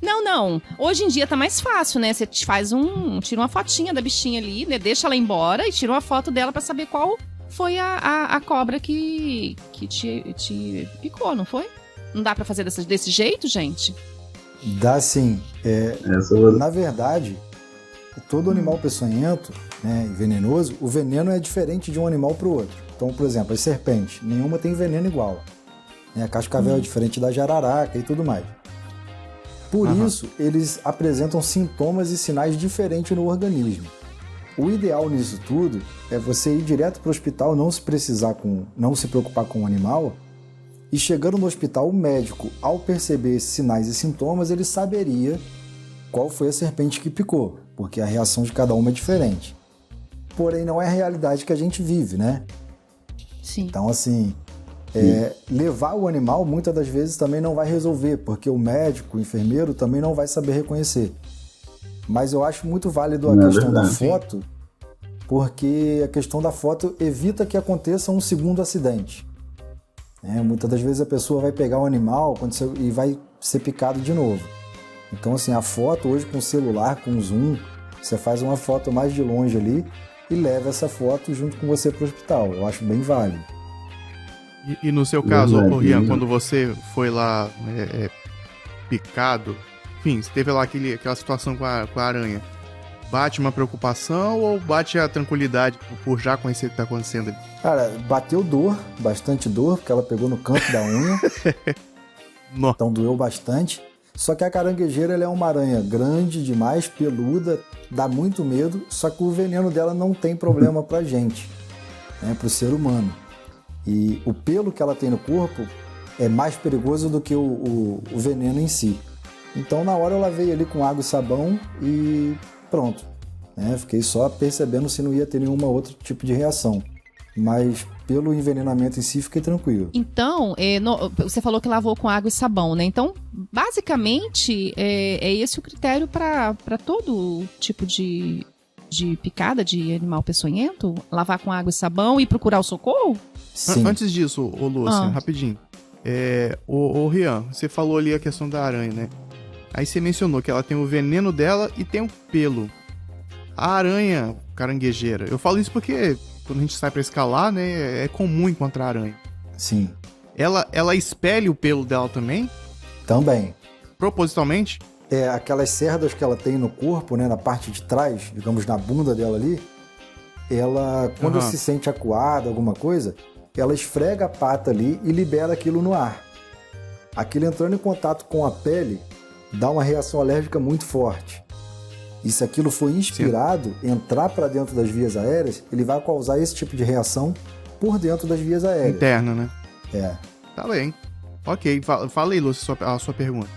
Speaker 3: Não. Hoje em dia tá mais fácil, né? Você tira uma fotinha da bichinha ali, né? Deixa ela embora e tira uma foto dela pra saber qual foi a cobra que te picou, não foi? Não dá pra fazer desse jeito, gente?
Speaker 4: Dá sim. Na verdade, todo animal peçonhento, né, e venenoso, o veneno é diferente de um animal para o outro. Então, por exemplo, as serpentes, nenhuma tem veneno igual. A cascavel é diferente da jararaca e tudo mais. Por isso, eles apresentam sintomas e sinais diferentes no organismo. O ideal nisso tudo é você ir direto para o hospital, não se preocupar com o animal. E chegando no hospital, o médico, ao perceber esses sinais e sintomas, ele saberia qual foi a serpente que picou, porque a reação de cada uma é diferente. Porém, não é a realidade que a gente vive, né?
Speaker 3: Sim.
Speaker 4: Então, assim, levar o animal, muitas das vezes, também não vai resolver, porque o médico, o enfermeiro, também não vai saber reconhecer. Mas eu acho muito válido a questão da foto, porque a questão da foto evita que aconteça um segundo acidente. Muitas das vezes a pessoa vai pegar o animal e vai ser picado de novo. Então, assim, a foto hoje com celular, com zoom, você faz uma foto mais de longe ali e leva essa foto junto com você para o hospital. Eu acho bem válido.
Speaker 2: E no seu caso, Rian, quando você foi lá picado, enfim, você teve lá aquela situação com a aranha, bate uma preocupação ou bate a tranquilidade por já conhecer o que tá acontecendo ali?
Speaker 4: Cara, bateu dor, bastante dor, porque ela pegou no canto da unha. Então doeu bastante. Só que a caranguejeira ela é uma aranha grande demais, peluda, dá muito medo, só que o veneno dela não tem problema pra gente, né, pro ser humano. E o pelo que ela tem no corpo é mais perigoso do que o veneno em si. Então na hora eu lavei ali com água e sabão e pronto. Né? Fiquei só percebendo se não ia ter nenhuma outro tipo de reação. Mas pelo envenenamento em si, fiquei tranquilo.
Speaker 3: Então, você falou que lavou com água e sabão, né? Então, basicamente, é esse o critério para todo tipo de picada de animal peçonhento? Lavar com água e sabão e procurar o socorro?
Speaker 4: Sim.
Speaker 2: Antes disso, ô Lúcia, rapidinho. Ô Rian, você falou ali a questão da aranha, né? Aí você mencionou que ela tem o veneno dela e tem o pelo. A aranha caranguejeira, eu falo isso porque quando a gente sai pra escalar, né, é comum encontrar aranha.
Speaker 4: Sim.
Speaker 2: Ela espelha o pelo dela também?
Speaker 4: Também.
Speaker 2: Propositalmente?
Speaker 4: Aquelas cerdas que ela tem no corpo, né, na parte de trás, digamos na bunda dela ali, ela, quando se sente acuada, alguma coisa, ela esfrega a pata ali e libera aquilo no ar. Aquilo entrando em contato com a pele, dá uma reação alérgica muito forte. E se aquilo for inspirado, entrar para dentro das vias aéreas, ele vai causar esse tipo de reação por dentro das vias aéreas.
Speaker 2: Interna, né?
Speaker 4: Tá
Speaker 2: bem. Ok, fala aí, Lúcia, a sua pergunta.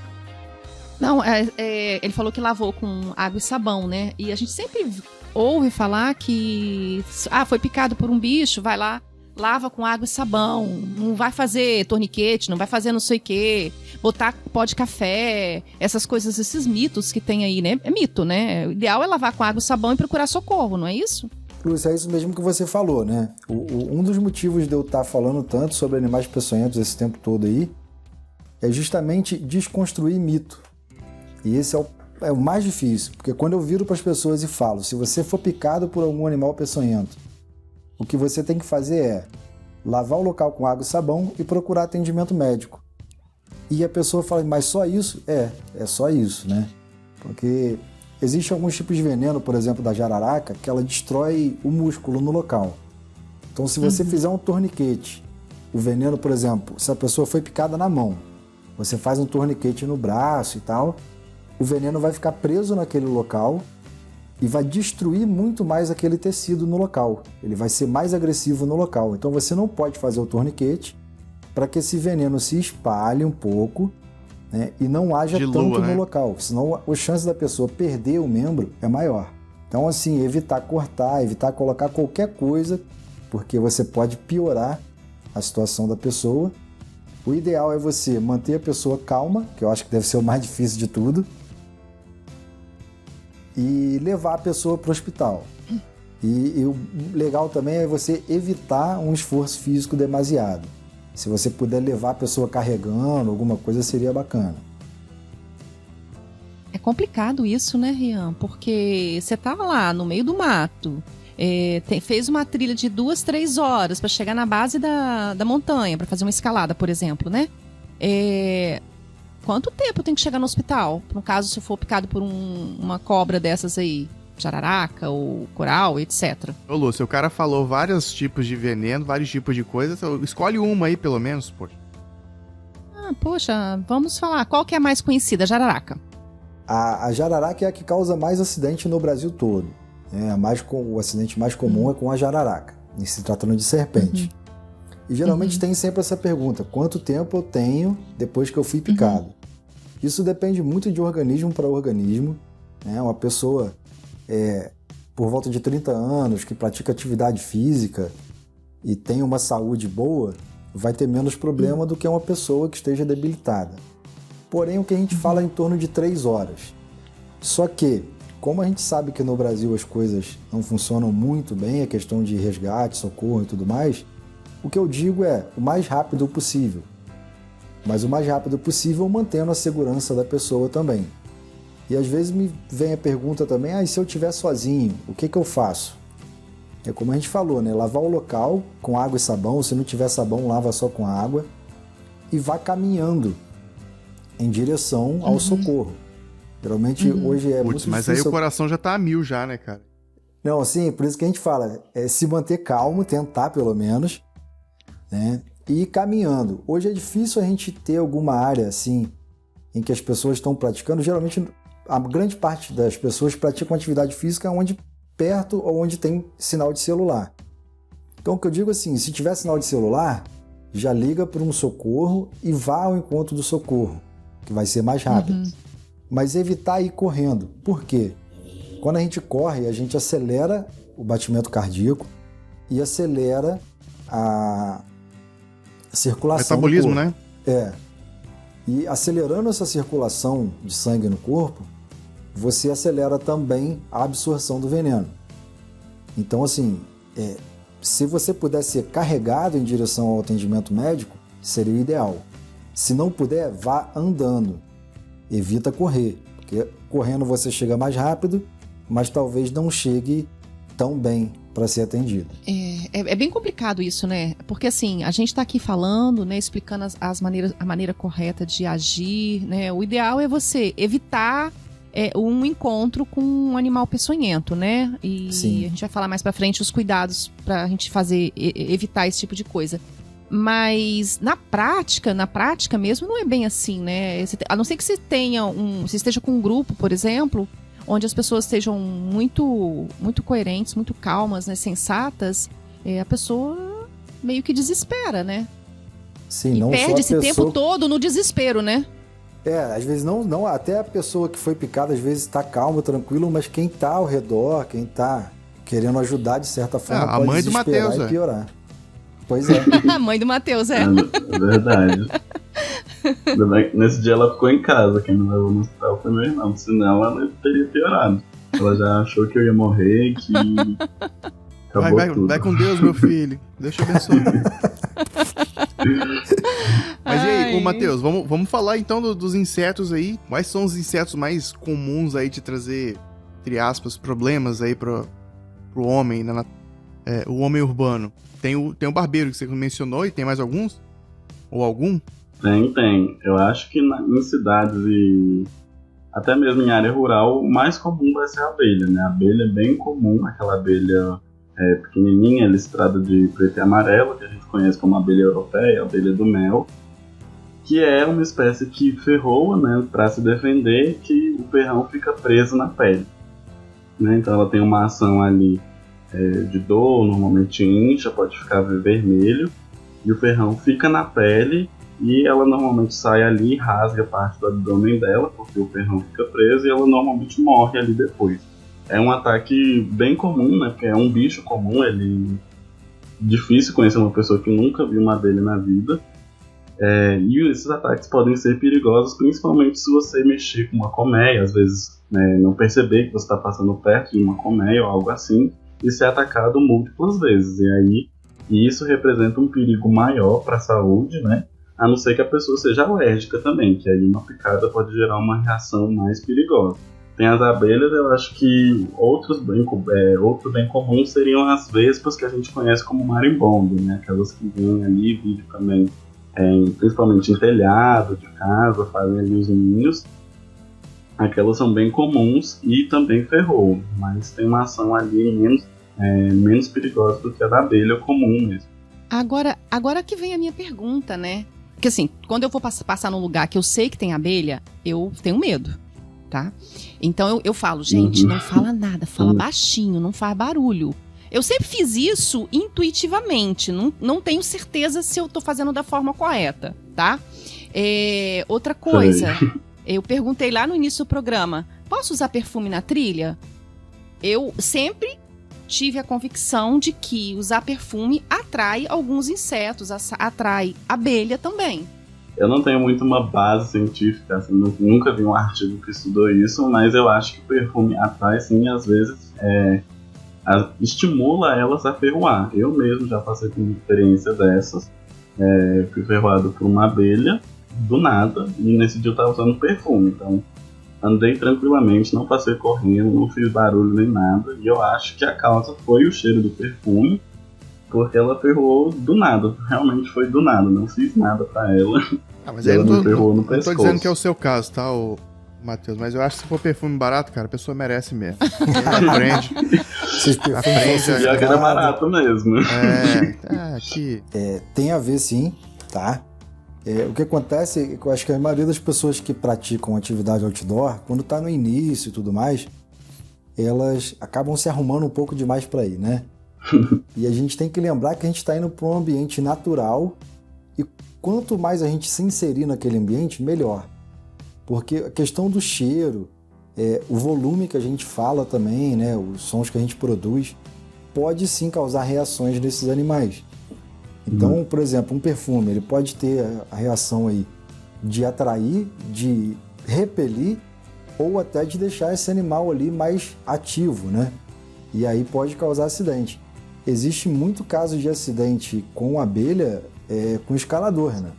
Speaker 3: Não, ele falou que lavou com água e sabão, né? E a gente sempre ouve falar que... foi picado por um bicho, vai lá, lava com água e sabão. Não vai fazer torniquete, não vai fazer não sei o quê. Botar pó de café, essas coisas, esses mitos que tem aí, né? É mito, né? O ideal é lavar com água e sabão e procurar socorro, não é isso?
Speaker 4: Lúcia, é isso mesmo que você falou, né? Um dos motivos de eu estar falando tanto sobre animais peçonhentos esse tempo todo aí é justamente desconstruir mito. E esse é o mais difícil, porque quando eu viro para as pessoas e falo, se você for picado por algum animal peçonhento, o que você tem que fazer é lavar o local com água e sabão e procurar atendimento médico. E a pessoa fala, mas só isso? É só isso, né? Porque existem alguns tipos de veneno, por exemplo, da jararaca, que ela destrói o músculo no local. Então, se você fizer um torniquete, o veneno, por exemplo, se a pessoa foi picada na mão, você faz um torniquete no braço e tal, o veneno vai ficar preso naquele local e vai destruir muito mais aquele tecido no local. Ele vai ser mais agressivo no local. Então, você não pode fazer o torniquete para que esse veneno se espalhe um pouco, né, e não haja tanto no local, senão a chance da pessoa perder o membro é maior. Então, assim, evitar cortar, evitar colocar qualquer coisa, porque você pode piorar a situação da pessoa. O ideal é você manter a pessoa calma, que eu acho que deve ser o mais difícil de tudo, e levar a pessoa para o hospital. E o legal também é você evitar um esforço físico demasiado. Se você puder levar a pessoa carregando, alguma coisa, seria bacana.
Speaker 3: É complicado isso, né, Rian? Porque você tá lá no meio do mato, fez uma trilha de 2-3 horas para chegar na base da montanha, para fazer uma escalada, por exemplo, né? Quanto tempo tem que chegar no hospital? No caso, se for picado por uma cobra dessas aí, jararaca ou coral, etc.
Speaker 2: Ô Lúcio, o cara falou vários tipos de veneno, vários tipos de coisas. Escolhe uma aí, pelo menos, pô.
Speaker 3: Poxa, vamos falar. Qual que é a mais conhecida? Jararaca.
Speaker 4: A jararaca é a que causa mais acidente no Brasil todo. O acidente mais comum é com a jararaca, se tratando de serpente. E geralmente tem sempre essa pergunta, quanto tempo eu tenho depois que eu fui picado? Isso depende muito de organismo para organismo. Né? Uma pessoa por volta de 30 anos que pratica atividade física e tem uma saúde boa, vai ter menos problema do que uma pessoa que esteja debilitada. Porém, o que a gente fala é em torno de 3 horas. Só que, como a gente sabe que no Brasil as coisas não funcionam muito bem, a questão de resgate, socorro e tudo mais, o que eu digo é o mais rápido possível. Mas o mais rápido possível mantendo a segurança da pessoa também. E às vezes me vem a pergunta também, e se eu estiver sozinho, o que eu faço? É como a gente falou, né? Lavar o local com água e sabão, se não tiver sabão, lava só com água e vá caminhando em direção ao socorro. Geralmente hoje é muito
Speaker 2: mas
Speaker 4: difícil.
Speaker 2: Aí o coração já tá a 1000 já, né, cara?
Speaker 4: Não, assim, por isso que a gente fala, é se manter calmo, tentar pelo menos, né? E ir caminhando. Hoje é difícil a gente ter alguma área, assim, em que as pessoas estão praticando. Geralmente, a grande parte das pessoas praticam atividade física onde perto ou onde tem sinal de celular. Então, o que eu digo assim, se tiver sinal de celular, já liga para um socorro e vá ao encontro do socorro, que vai ser mais rápido. Mas evitar ir correndo. Por quê? Quando a gente corre, a gente acelera o batimento cardíaco e acelera a circulação.
Speaker 2: Metabolismo, né?
Speaker 4: E acelerando essa circulação de sangue no corpo, você acelera também a absorção do veneno. Então, assim, se você puder ser carregado em direção ao atendimento médico, seria o ideal. Se não puder, vá andando. Evita correr, porque correndo você chega mais rápido, mas talvez não chegue tão bem para ser atendido.
Speaker 3: É bem complicado isso, né? Porque assim, a gente está aqui falando, né, explicando a maneira correta de agir, né? O ideal é você evitar um encontro com um animal peçonhento, né? E
Speaker 4: Sim.
Speaker 3: A gente vai falar mais para frente os cuidados para a gente evitar esse tipo de coisa. Mas na prática mesmo, não é bem assim, né? A não ser que você esteja com um grupo, por exemplo, onde as pessoas estejam muito, muito coerentes, muito calmas, né, sensatas, a pessoa meio que desespera, né?
Speaker 4: Sim,
Speaker 3: e
Speaker 4: não
Speaker 3: perde
Speaker 4: só
Speaker 3: esse tempo todo no desespero, né?
Speaker 4: Às vezes não, até a pessoa que foi picada às vezes está calma, tranquilo, mas quem está ao redor, quem está querendo ajudar de certa forma,
Speaker 2: a
Speaker 4: pode
Speaker 2: mãe do
Speaker 4: desesperar
Speaker 2: Matheus,
Speaker 4: e piorar. Pois é.
Speaker 3: A mãe do Matheus,
Speaker 5: É verdade. Nesse dia ela ficou em casa, quem me levou no hospital foi meu irmão, senão ela teria piorado. Ela já achou que eu ia morrer, que acabou tudo.
Speaker 2: Vai com Deus, meu filho. Deus te abençoe. Mas e aí, Matheus, vamos falar então dos insetos aí. Quais são os insetos mais comuns aí de trazer, entre aspas, problemas aí pro homem, o homem urbano? Tem o barbeiro que você mencionou, e tem mais alguns? Ou algum?
Speaker 5: Tem. Eu acho que em cidades e até mesmo em área rural, o mais comum vai ser a abelha, né? A abelha é bem comum, aquela abelha pequenininha, listrada de preto e amarelo, que a gente conhece como abelha europeia, a abelha do mel, que é uma espécie que ferroa, né, para se defender, que o ferrão fica preso na pele. Né? Então ela tem uma ação ali de dor, normalmente incha, pode ficar vermelho, e o ferrão fica na pele, e ela normalmente sai ali e rasga parte do abdômen dela, porque o ferrão fica preso, e ela normalmente morre ali depois. É um ataque bem comum, né, porque é um bicho comum, difícil conhecer uma pessoa que nunca viu uma abelha na vida, e esses ataques podem ser perigosos, principalmente se você mexer com uma colmeia, às vezes não perceber que você está passando perto de uma colmeia ou algo assim, e ser atacado múltiplas vezes. E isso representa um perigo maior para a saúde, né? A não ser que a pessoa seja alérgica também, que aí uma picada pode gerar uma reação mais perigosa. Tem as abelhas, eu acho que outros bem comuns seriam as vespas, que a gente conhece como marimbondo, né? Aquelas que vêm ali, vivem também, principalmente em telhado de casa, fazem ali os ninhos. Aquelas são bem comuns e também ferrou, mas tem uma ação ali menos perigosa do que a da abelha comum mesmo.
Speaker 3: Agora que vem a minha pergunta, né? Porque assim, quando eu vou passar num lugar que eu sei que tem abelha, eu tenho medo, tá? Então eu falo, gente, não fala nada, fala baixinho, não faz barulho. Eu sempre fiz isso intuitivamente, não tenho certeza se eu tô fazendo da forma correta, tá? Outra coisa, eu perguntei lá no início do programa, posso usar perfume na trilha? Eu sempre tive a convicção de que usar perfume atrai alguns insetos, atrai abelha também.
Speaker 5: Eu não tenho muito uma base científica, assim, nunca vi um artigo que estudou isso, mas eu acho que o perfume atrai, sim, às vezes estimula elas a ferroar. Eu mesmo já passei por uma experiência dessas, fui ferroado por uma abelha, do nada, e nesse dia eu estava usando perfume, então andei tranquilamente, não passei correndo, não fiz barulho nem nada, e eu acho que a causa foi o cheiro do perfume, porque ela ferrou do nada, realmente foi do nada, não fiz nada pra ela.
Speaker 2: Mas aí
Speaker 5: ela
Speaker 2: não
Speaker 5: ferrou no
Speaker 2: tô
Speaker 5: pescoço.
Speaker 2: dizendo que é o seu caso, tá, o Matheus, mas eu acho que se for perfume barato, cara, a pessoa merece mesmo. Aprende.
Speaker 4: Esses perfumes
Speaker 2: Aprende.
Speaker 5: Já que era barato mesmo.
Speaker 2: Aqui.
Speaker 4: Tem a ver sim, tá? O que acontece é que eu acho que a maioria das pessoas que praticam atividade outdoor, quando tá no início e tudo mais, elas acabam se arrumando um pouco demais para ir, né? E a gente tem que lembrar que a gente está indo para um ambiente natural e quanto mais a gente se inserir naquele ambiente, melhor. Porque a questão do cheiro, o volume que a gente fala também, né, os sons que a gente produz, pode sim causar reações nesses animais. Então, por exemplo, um perfume, ele pode ter a reação aí de atrair, de repelir ou até de deixar esse animal ali mais ativo, né? E aí pode causar acidente. Existe muito caso de acidente com abelha com escalador, né?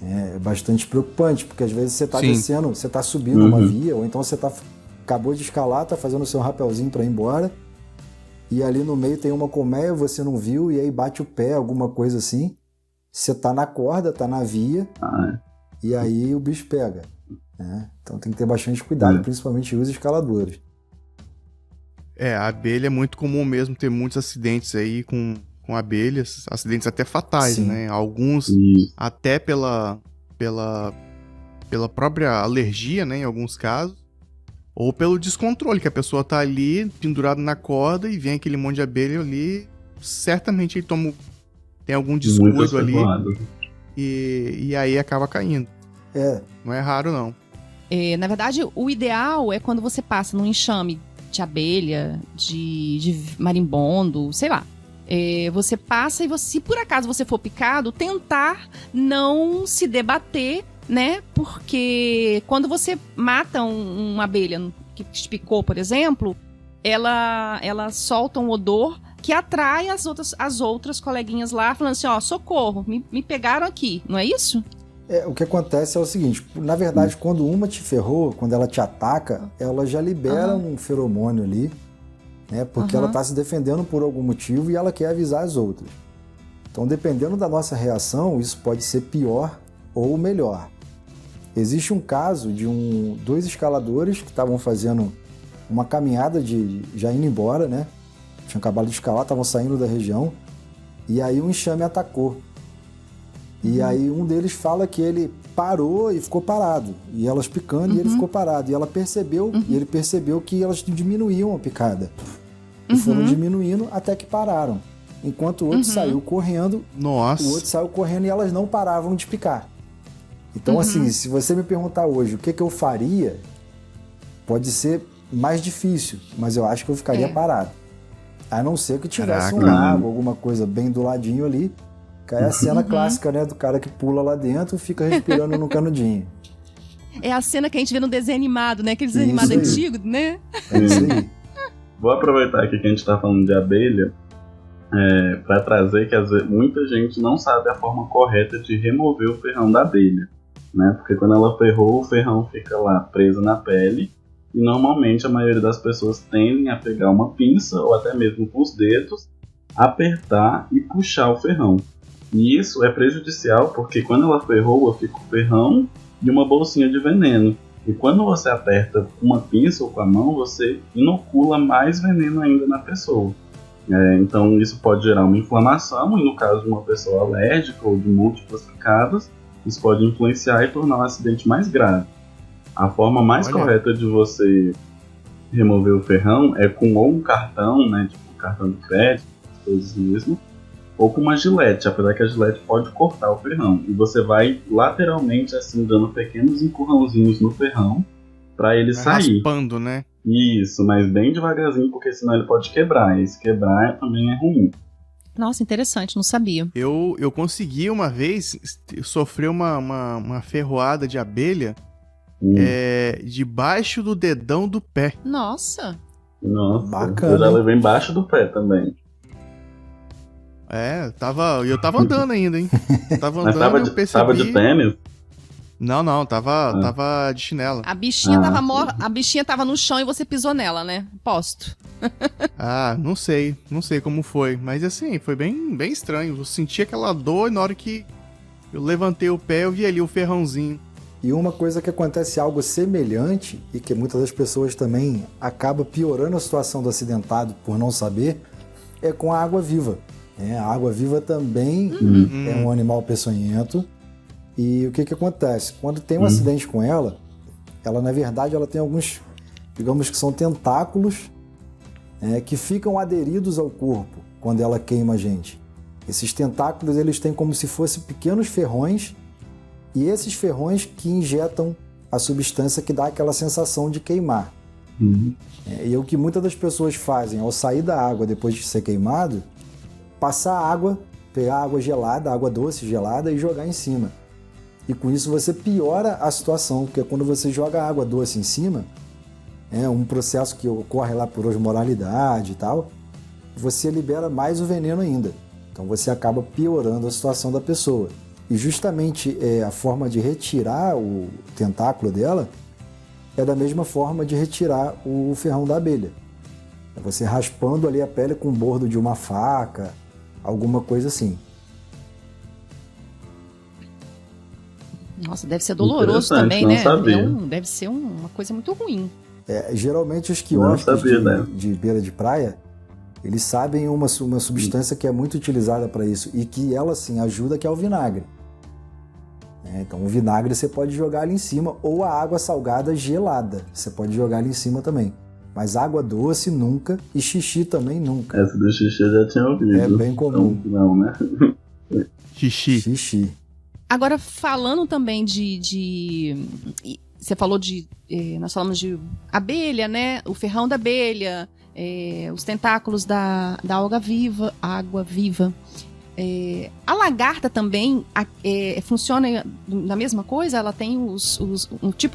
Speaker 4: É bastante preocupante, porque às vezes você está descendo, você está subindo uma via, ou então você acabou de escalar, está fazendo o seu rapelzinho para ir embora, e ali no meio tem uma colmeia, você não viu, e aí bate o pé, alguma coisa assim. Você tá na corda, tá na via, e aí o bicho pega, né? Então tem que ter bastante cuidado, principalmente os escaladores.
Speaker 2: A abelha é muito comum mesmo ter muitos acidentes aí com abelhas, acidentes até fatais, né? Alguns até pela própria alergia, né? Em alguns casos. Ou pelo descontrole, que a pessoa tá ali pendurada na corda e vem aquele monte de abelha ali, certamente ele tem algum descuido ali e aí acaba caindo. Não é raro, não.
Speaker 3: Na verdade, o ideal é quando você passa num enxame de abelha, de marimbondo, sei lá. Você passa e se por acaso você for picado, tentar não se debater, né? Porque quando você mata uma abelha que te picou, por exemplo, ela solta um odor que atrai as outras coleguinhas lá, falando assim, ó, socorro, me pegaram aqui, não é isso?
Speaker 4: O que acontece é o seguinte, na verdade, quando uma te ferrou, quando ela te ataca, ela já libera um feromônio ali, né? Porque ela está se defendendo por algum motivo e ela quer avisar as outras. Então, dependendo da nossa reação, isso pode ser pior ou melhor. Existe um caso de dois escaladores que estavam fazendo uma caminhada já indo embora, né? Tinham acabado de escalar, estavam saindo da região, e aí um enxame atacou. E aí um deles fala que ele parou e ficou parado, e elas picando e ele ficou parado, e ela percebeu, e ele percebeu que elas diminuíam a picada. E foram diminuindo até que pararam. Enquanto o outro saiu correndo, o outro saiu correndo e elas não paravam de picar. Então, assim, se você me perguntar hoje o que eu faria, pode ser mais difícil, mas eu acho que eu ficaria parado. A não ser que tivesse um lago, alguma coisa bem do ladinho ali, que é a cena clássica, né, do cara que pula lá dentro e fica respirando no canudinho.
Speaker 3: É a cena que a gente vê no desenho animado, né? Aqueles animados antigos, né?
Speaker 4: É isso aí.
Speaker 5: Vou aproveitar aqui que a gente tá falando de abelha, para trazer que às vezes muita gente não sabe a forma correta de remover o ferrão da abelha, né? Porque quando ela ferrou, o ferrão fica lá preso na pele e normalmente a maioria das pessoas tendem a pegar uma pinça ou até mesmo com os dedos, apertar e puxar o ferrão. E isso é prejudicial porque quando ela ferrou, fica o ferrão e uma bolsinha de veneno. E quando você aperta uma pinça ou com a mão, você inocula mais veneno ainda na pessoa. Então isso pode gerar uma inflamação, e no caso de uma pessoa alérgica ou de múltiplas picadas, isso pode influenciar e tornar o acidente mais grave. A forma mais correta de você remover o ferrão é com ou um cartão, né, tipo um cartão de crédito, coisas mesmo, ou com uma gilete, apesar que a gilete pode cortar o ferrão. E você vai lateralmente assim dando pequenos empurrãozinhos no ferrão para ele sair.
Speaker 2: Raspando, né?
Speaker 5: Isso, mas bem devagarzinho, porque senão ele pode quebrar. E se quebrar também é ruim.
Speaker 3: Nossa, interessante, não sabia.
Speaker 2: Eu consegui uma vez sofrer uma ferroada de abelha debaixo do dedão do pé.
Speaker 3: Nossa,
Speaker 4: bacana.
Speaker 5: Eu já levei embaixo do pé também.
Speaker 2: Eu tava andando ainda, hein? Tava andando, eu percebi...
Speaker 5: Tava de tênis?
Speaker 2: Não, tava de chinela.
Speaker 3: A bichinha a bichinha tava no chão e você pisou nela, né? Posto.
Speaker 2: Não sei como foi, mas assim, foi bem estranho. Eu senti aquela dor e na hora que eu levantei o pé, eu vi ali o ferrãozinho.
Speaker 4: E uma coisa que acontece algo semelhante e que muitas das pessoas também acaba piorando a situação do acidentado por não saber é com a água-viva. A água-viva também é um animal peçonhento. E o que acontece? Quando tem um acidente com ela, na verdade, ela tem alguns, digamos que são tentáculos que ficam aderidos ao corpo quando ela queima a gente. Esses tentáculos, eles têm como se fossem pequenos ferrões, e esses ferrões que injetam a substância que dá aquela sensação de queimar. E o que muitas das pessoas fazem ao sair da água depois de ser queimado, passar água, pegar água gelada, água doce gelada e jogar em cima. E com isso você piora a situação, porque quando você joga água doce em cima, um processo que ocorre lá por osmolaridade e tal, você libera mais o veneno ainda. Então você acaba piorando a situação da pessoa. E justamente a forma de retirar o tentáculo dela é da mesma forma de retirar o ferrão da abelha. É você raspando ali a pele com o bordo de uma faca, alguma coisa assim.
Speaker 3: Nossa, deve ser doloroso também, né? Deve ser uma coisa muito ruim.
Speaker 4: Geralmente os quiosques de beira de praia, eles sabem uma substância que é muito utilizada para isso e que ela, sim, ajuda, que é o vinagre. Então o vinagre você pode jogar ali em cima, ou a água salgada gelada, você pode jogar ali em cima também. Mas água doce nunca, e xixi também nunca.
Speaker 5: Essa do xixi eu já tinha ouvido.
Speaker 4: É bem comum.
Speaker 5: Não, né?
Speaker 2: Xixi.
Speaker 3: Agora, falando também você falou nós falamos de abelha, né? O ferrão da abelha, os tentáculos da água viva. A lagarta também funciona da mesma coisa? Ela tem um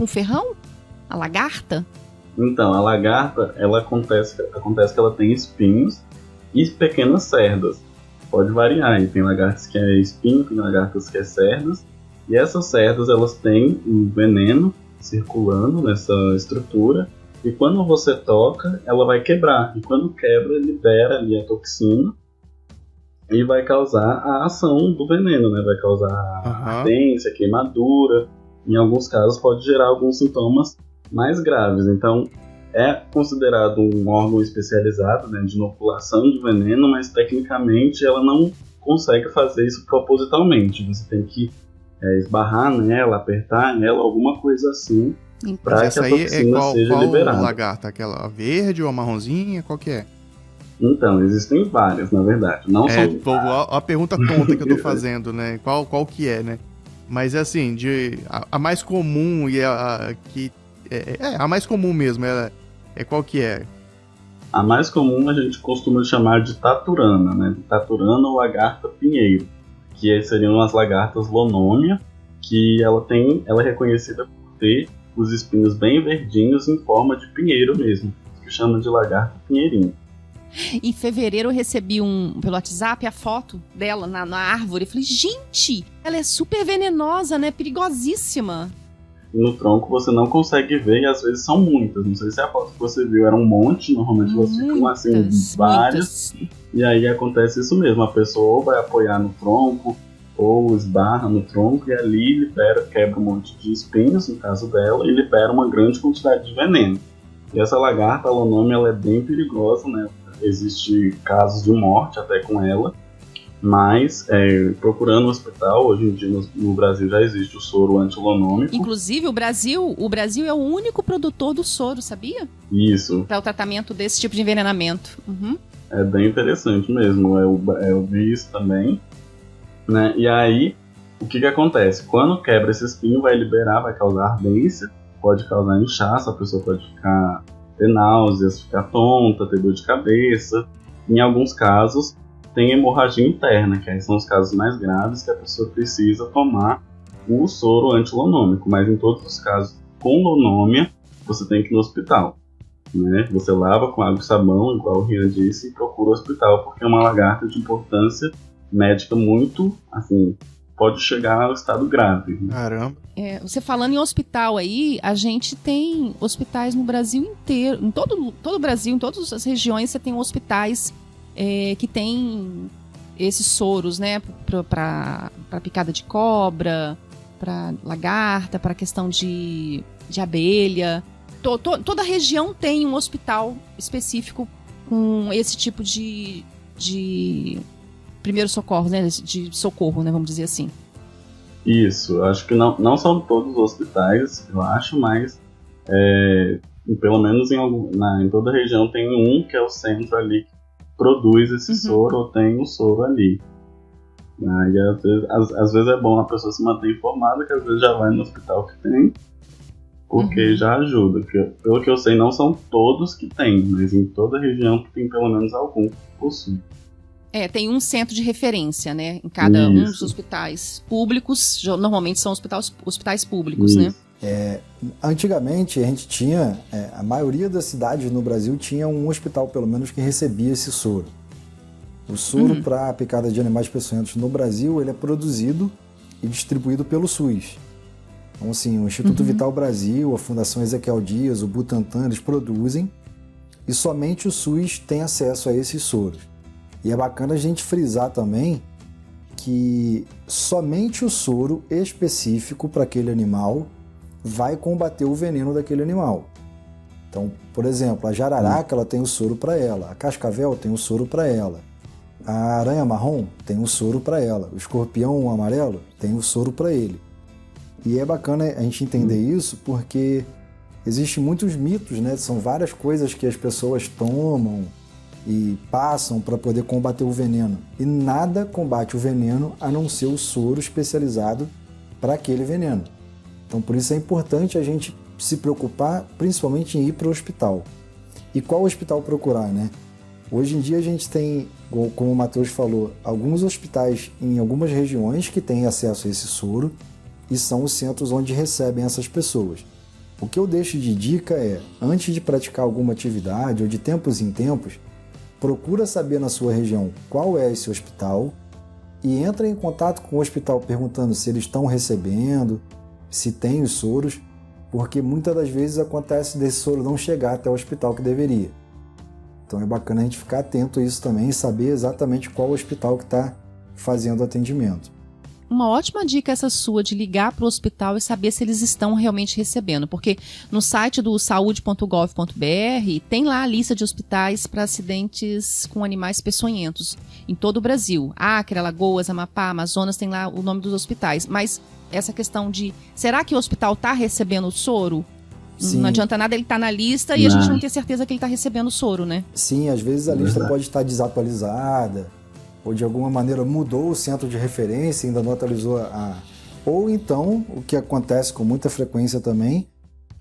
Speaker 3: ferrão? A lagarta?
Speaker 5: Então, a lagarta, acontece que ela tem espinhos e pequenas cerdas. Pode variar, tem lagartas que é espinho, tem lagartas que é cerdas. E essas cerdas, elas têm um veneno circulando nessa estrutura. E quando você toca, ela vai quebrar. E quando quebra, libera ali a toxina. E vai causar a ação do veneno, né? Vai causar ardência, queimadura. Em alguns casos pode gerar alguns sintomas mais graves. Então é considerado um órgão especializado, né, de inoculação de veneno, mas tecnicamente ela não consegue fazer isso propositalmente. Você tem que esbarrar nela, apertar nela, alguma coisa assim, para que a toxina seja liberada.
Speaker 2: Qual lagarta? Aquela verde ou a marronzinha? Qual que é?
Speaker 5: Então, existem várias, na verdade. Não são
Speaker 2: a pergunta tonta que eu tô fazendo, né? Qual que é, né? Mas assim, a mais comum e a que... a mais comum mesmo, qual que é?
Speaker 5: A mais comum a gente costuma chamar de taturana, né? Taturana ou lagarta pinheiro, que seriam as lagartas lonômia, que ela é reconhecida por ter os espinhos bem verdinhos em forma de pinheiro mesmo, que chama de lagarta pinheirinho.
Speaker 3: Em fevereiro eu recebi pelo WhatsApp a foto dela na árvore. Eu falei, gente, ela é super venenosa, né? Perigosíssima.
Speaker 5: E no tronco você não consegue ver, e às vezes são muitas. Não sei se a foto que você viu era um monte, normalmente você ficam assim, várias. E aí acontece isso mesmo, a pessoa ou vai apoiar no tronco, ou esbarra no tronco, e ali quebra um monte de espinhos, no caso dela, e libera uma grande quantidade de veneno. E essa lagarta, o nome, ela é bem perigosa, né? Existe casos de morte até com ela, mas procurando um hospital, hoje em dia no Brasil já existe o soro antilonômico.
Speaker 3: Inclusive o Brasil é o único produtor do soro, sabia?
Speaker 5: Isso.
Speaker 3: Para o tratamento desse tipo de envenenamento.
Speaker 5: É bem interessante mesmo, eu vi isso também, né? E aí, o que acontece? Quando quebra esse espinho, vai causar ardência, pode causar inchaço, a pessoa pode ter náuseas, ficar tonta, ter dor de cabeça. Em alguns casos, tem hemorragia interna, que aí são os casos mais graves que a pessoa precisa tomar o soro antilonômico. Mas em todos os casos com lonômia, você tem que ir no hospital, né? Você lava com água e sabão, igual o Rian disse, e procura o hospital, porque é uma lagarta de importância médica muito, assim, pode chegar ao estado grave.
Speaker 2: Caramba.
Speaker 3: Você falando em hospital aí, a gente tem hospitais no Brasil inteiro, em todo o Brasil, em todas as regiões, você tem hospitais que tem esses soros, né, para picada de cobra, para lagarta, para questão de abelha. Toda região tem um hospital específico com esse tipo de primeiro socorro, né? De socorro, né? Vamos dizer assim.
Speaker 5: Isso, eu acho que não são todos os hospitais, eu acho, mas pelo menos em toda região tem um que é o centro ali que produz esse soro ou tem o soro ali. E às vezes é bom a pessoa se manter informada, que às vezes já vai no hospital que tem, porque já ajuda. Pelo que eu sei, não são todos que tem, mas em toda região tem pelo menos algum que possui.
Speaker 3: Tem um centro de referência, né? Em cada um dos hospitais públicos, normalmente são hospitais públicos, né?
Speaker 4: Antigamente a gente tinha, a maioria das cidades no Brasil tinha um hospital pelo menos que recebia esse soro. O soro para picada de animais peçonhentos no Brasil, ele é produzido e distribuído pelo SUS. Então assim, o Instituto Vital Brasil, a Fundação Ezequiel Dias, o Butantan, eles produzem e somente o SUS tem acesso a esses soros. E é bacana a gente frisar também que somente o soro específico para aquele animal vai combater o veneno daquele animal. Então, por exemplo, a jararaca ela tem o soro para ela, a cascavel tem o soro para ela, a aranha marrom tem o soro para ela, o escorpião amarelo tem o soro para ele. E é bacana a gente entender isso porque existem muitos mitos, né? São várias coisas que as pessoas tomam e passam para poder combater o veneno. E nada combate o veneno a não ser o soro especializado para aquele veneno. Então, por isso é importante a gente se preocupar, principalmente em ir para o hospital. E qual hospital procurar, né? Hoje em dia a gente tem, como o Matheus falou, alguns hospitais em algumas regiões que têm acesso a esse soro e são os centros onde recebem essas pessoas. O que eu deixo de dica é, antes de praticar alguma atividade ou de tempos em tempos, procura saber na sua região qual é esse hospital e entra em contato com o hospital perguntando se eles estão recebendo, se tem os soros, porque muitas das vezes acontece desse soro não chegar até o hospital que deveria. Então é bacana a gente ficar atento a isso também e saber exatamente qual hospital que está fazendo o atendimento.
Speaker 3: Uma ótima dica essa sua de ligar para o hospital e saber se eles estão realmente recebendo, porque no site do saude.gov.br tem lá a lista de hospitais para acidentes com animais peçonhentos em todo o Brasil. Acre, Alagoas, Amapá, Amazonas, tem lá o nome dos hospitais. Mas essa questão de, será que o hospital está recebendo o soro? Sim. Não adianta nada ele estar na lista e a gente não ter certeza que ele está recebendo o soro, né?
Speaker 4: Sim, às vezes a lista pode estar desatualizada, ou de alguma maneira mudou o centro de referência, ainda não atualizou Ou então, o que acontece com muita frequência também,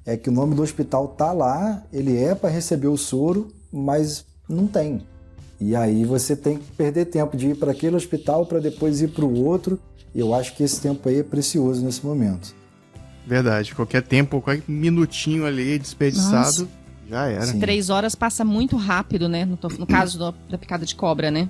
Speaker 4: é que o nome do hospital tá lá, ele é para receber o soro, mas não tem. E aí você tem que perder tempo de ir para aquele hospital para depois ir para o outro, e eu acho que esse tempo aí é precioso nesse momento.
Speaker 2: Verdade, qualquer tempo, qualquer minutinho ali desperdiçado, já era.
Speaker 3: Sim. 3 horas passa muito rápido, né? No caso da picada de cobra, né?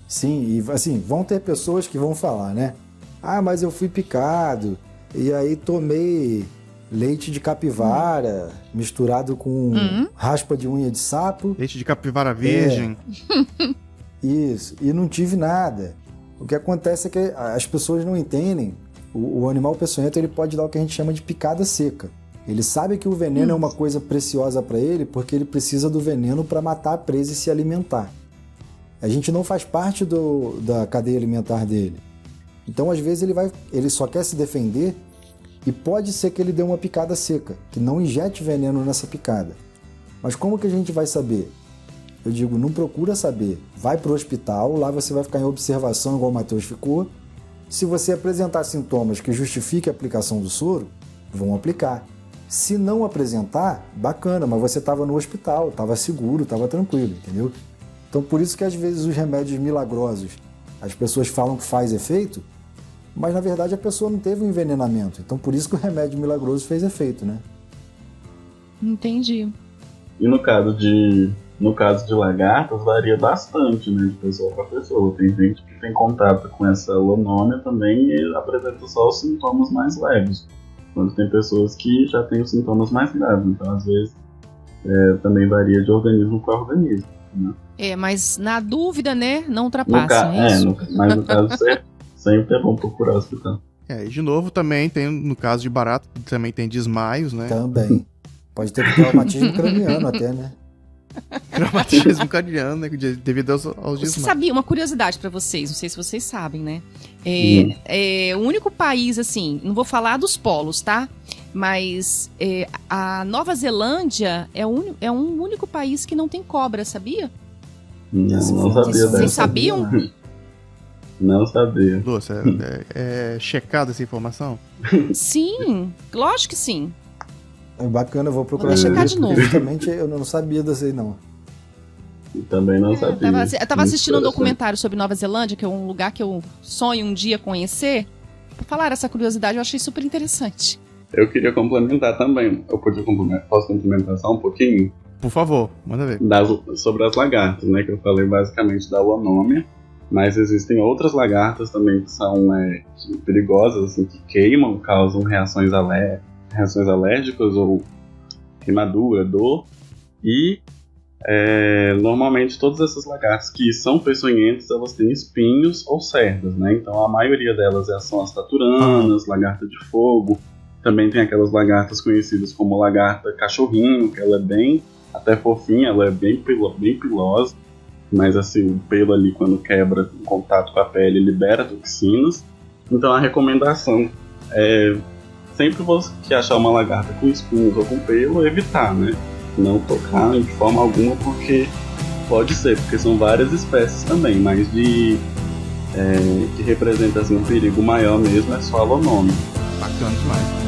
Speaker 4: Sim, e assim, vão ter pessoas que vão falar, né? Ah, mas eu fui picado, e aí tomei leite de capivara misturado com raspa de unha de sapo.
Speaker 2: Leite de capivara virgem.
Speaker 4: Isso, e não tive nada. O que acontece é que as pessoas não entendem. O animal peçonhento ele pode dar o que a gente chama de picada seca. Ele sabe que o veneno é uma coisa preciosa para ele porque ele precisa do veneno para matar a presa e se alimentar. A gente não faz parte da cadeia alimentar dele. Então, às vezes, ele só quer se defender e pode ser que ele dê uma picada seca, que não injete veneno nessa picada. Mas como que a gente vai saber? Eu digo, não procura saber. Vai para o hospital, lá você vai ficar em observação, igual o Matheus ficou. Se você apresentar sintomas que justifiquem a aplicação do soro, vão aplicar. Se não apresentar, bacana, mas você estava no hospital, estava seguro, estava tranquilo, entendeu? Então, por isso que às vezes os remédios milagrosos, as pessoas falam que faz efeito, mas na verdade a pessoa não teve um envenenamento. Então, por isso que o remédio milagroso fez efeito, né?
Speaker 3: Entendi.
Speaker 5: E no caso de lagartas, varia bastante, né, de pessoa para pessoa. Tem gente que tem contato com essa lonômia também e apresenta só os sintomas mais leves, quando tem pessoas que já têm os sintomas mais graves. Então, às vezes, também varia de organismo para organismo, né?
Speaker 3: Mas na dúvida, né, não ultrapassa, é isso?
Speaker 5: Mas no caso, sempre é bom procurar o hospital.
Speaker 2: E de novo também tem, no caso de barata, também tem desmaios, né?
Speaker 4: Também. Pode ter traumatismo craniano até, né?
Speaker 2: Traumatismo craniano, né? Devido aos
Speaker 3: Você
Speaker 2: desmaios.
Speaker 3: sabia, uma curiosidade pra vocês, não sei se vocês sabem, né? O único país, assim, não vou falar dos polos, tá? Mas a Nova Zelândia é um único país que não tem cobra, sabia?
Speaker 5: Não sabia dessa.
Speaker 3: Vocês sabiam?
Speaker 5: Não sabia.
Speaker 2: Lúcia, é checada essa informação?
Speaker 3: Sim, lógico que sim.
Speaker 4: É bacana, eu vou procurar
Speaker 3: Vou checar
Speaker 4: saber,
Speaker 3: de
Speaker 4: porque
Speaker 3: novo.
Speaker 4: justamente eu não sabia dessa aí, não.
Speaker 5: E também não sabia.
Speaker 3: Eu tava assistindo um
Speaker 5: Interessante.
Speaker 3: documentário sobre Nova Zelândia, que é um lugar que eu sonho um dia conhecer. Por falar essa curiosidade, eu achei super interessante.
Speaker 5: Eu queria complementar também. Eu podia complementar? Posso complementar só um pouquinho?
Speaker 2: Por favor, manda ver.
Speaker 5: Sobre as lagartas, né? Que eu falei basicamente da Euonômia. Mas existem outras lagartas também que são perigosas, assim, que queimam, causam reações alérgicas ou queimadura, dor. E normalmente todas essas lagartas que são peçonhentas, elas têm espinhos ou cerdas, né? Então a maioria delas são as taturanas, lagarta de fogo. Também tem aquelas lagartas conhecidas como lagarta cachorrinho, que ela é bem até fofinha, ela é bem pilosa. Mas assim, o pelo ali, quando quebra em contato com a pele, libera toxinas. Então a recomendação é sempre você que achar uma lagarta com espinhos ou com pelo, evitar, né? Não tocar de forma alguma, porque pode ser, porque são várias espécies também, mas que representa assim, um perigo maior mesmo é só a Euonômia.
Speaker 2: Bacana demais.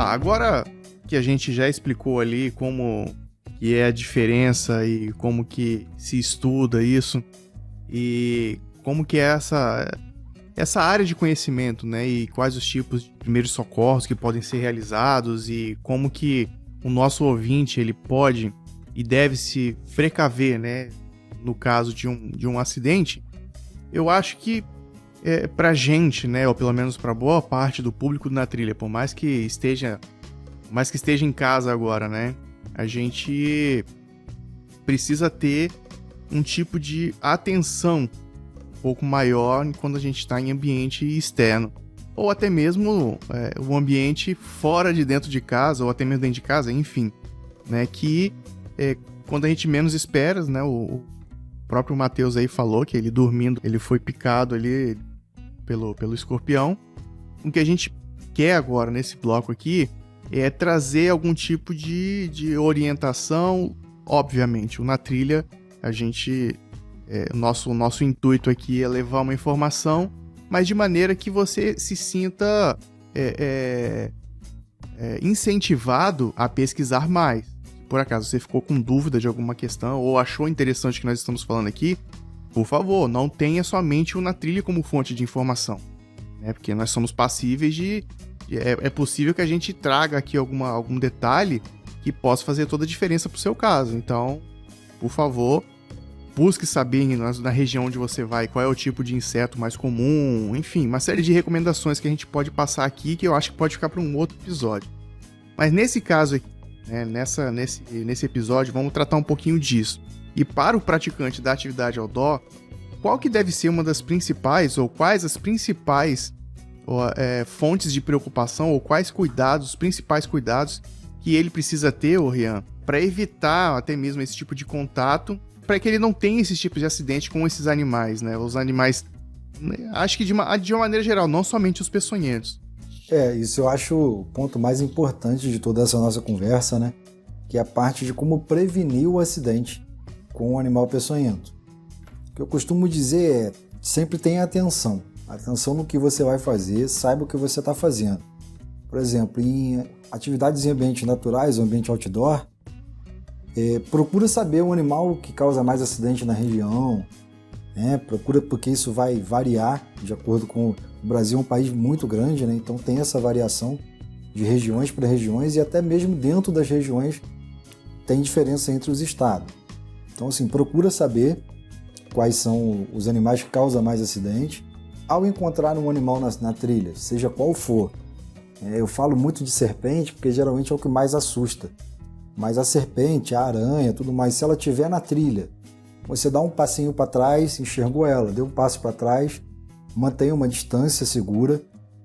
Speaker 2: Agora que a gente já explicou ali como que é a diferença e como que se estuda isso e como que é essa área de conhecimento, né? E quais os tipos de primeiros socorros que podem ser realizados e como que o nosso ouvinte ele pode e deve se precaver, né? No caso de um acidente, eu acho que pra gente, né? Ou pelo menos pra boa parte do público Na Trilha, por mais que esteja em casa agora, né? A gente precisa ter um tipo de atenção um pouco maior quando a gente está em ambiente externo. Ou até mesmo o ambiente fora de dentro de casa, ou até mesmo dentro de casa, enfim. Né? Que quando a gente menos espera, né? O próprio Matheus aí falou que ele dormindo, ele foi picado ali pelo escorpião. O que a gente quer agora nesse bloco aqui é trazer algum tipo de orientação. Obviamente, Na Trilha, a gente... nosso intuito aqui é levar uma informação, mas de maneira que você se sinta incentivado a pesquisar mais. Por acaso você ficou com dúvida de alguma questão ou achou interessante o que nós estamos falando aqui, por favor, não tenha somente o Na Trilha como fonte de informação, né? Porque nós somos passíveis de... É possível que a gente traga aqui algum detalhe que possa fazer toda a diferença para o seu caso. Então, por favor, busque saber na região onde você vai qual é o tipo de inseto mais comum, enfim, uma série de recomendações que a gente pode passar aqui que eu acho que pode ficar para um outro episódio. Mas nesse caso aqui, né, nesse episódio, vamos tratar um pouquinho disso. E para o praticante da atividade outdoor, qual que deve ser uma das principais, ou quais as principais fontes de preocupação, ou quais os principais cuidados que ele precisa ter, Rian, para evitar até mesmo esse tipo de contato, para que ele não tenha esse tipo de acidente com esses animais, né? Os animais, acho que de uma maneira geral, não somente os peçonhentos.
Speaker 4: Isso eu acho o ponto mais importante de toda essa nossa conversa, né? Que é a parte de como prevenir o acidente com o animal peçonhento. O que eu costumo dizer sempre tenha atenção. Atenção no que você vai fazer, saiba o que você está fazendo. Por exemplo, em atividades em ambientes naturais, ambiente outdoor, procura saber o animal que causa mais acidente na região, né? Procura, porque isso vai variar de acordo com... O Brasil é um país muito grande, né? Então tem essa variação de regiões para regiões e até mesmo dentro das regiões tem diferença entre os estados. Então, assim, procura saber quais são os animais que causam mais acidente. Ao encontrar um animal na trilha, seja qual for, eu falo muito de serpente porque geralmente é o que mais assusta. Mas a serpente, a aranha, tudo mais, se ela estiver na trilha, você dá um passinho para trás, enxergou ela, deu um passo para trás, mantenha uma distância segura.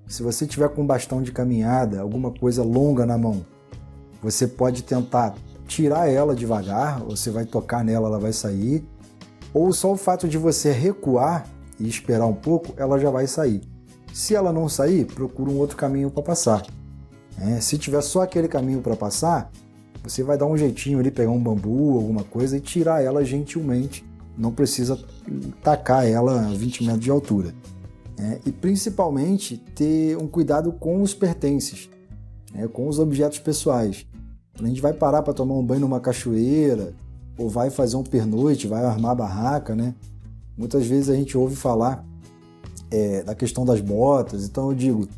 Speaker 4: Se você tiver com um bastão de caminhada, alguma coisa longa na mão, você pode tentar tirar ela devagar, você vai tocar nela, ela vai sair. Ou só o fato de você recuar e esperar um pouco, ela já vai sair. Se ela não sair, procura um outro caminho para passar. Se tiver só aquele caminho para passar, você vai dar um jeitinho ali, pegar um bambu, alguma coisa e tirar ela gentilmente. Não precisa tacar ela a 20 metros de altura. E principalmente ter um cuidado com os pertences, com os objetos pessoais. Quando a gente vai parar para tomar um banho numa cachoeira, ou vai fazer um pernoite, vai armar barraca, muitas vezes a gente ouve falar da questão das botas. Então eu digo,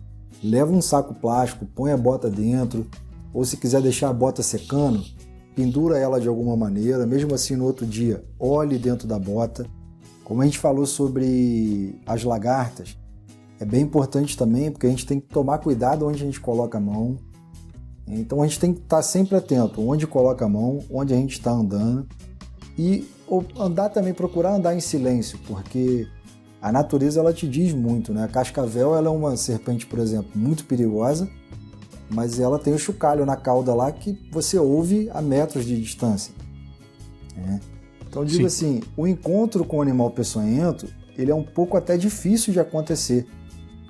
Speaker 4: leva um saco plástico, põe a bota dentro, ou se quiser deixar a bota secando, pendura ela de alguma maneira, mesmo assim no outro dia, olhe dentro da bota. Como a gente falou sobre as lagartas, é bem importante também, porque a gente tem que tomar cuidado onde a gente coloca a mão. Então a gente tem que estar sempre atento onde coloca a mão, onde a gente está andando. E andar também, procurar andar em silêncio, porque a natureza ela te diz muito, A cascavel ela é uma serpente, por exemplo, muito perigosa, mas ela tem o chocalho na cauda lá que você ouve a metros de distância. Então eu digo assim, o encontro com o animal peçonhento, ele é um pouco até difícil de acontecer,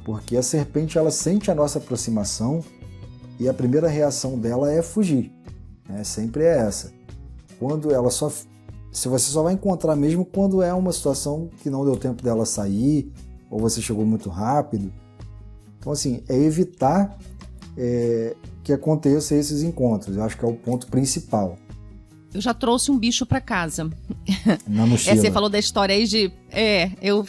Speaker 4: porque a serpente ela sente a nossa aproximação e a primeira reação dela é fugir. Sempre é essa. Quando ela se você só vai encontrar mesmo quando é uma situação que não deu tempo dela sair, ou você chegou muito rápido. Então assim, é evitar que aconteça esses encontros. Eu acho que é o ponto principal.
Speaker 3: Eu já trouxe um bicho pra casa.
Speaker 4: Na mochila.
Speaker 3: Você falou da história aí de... eu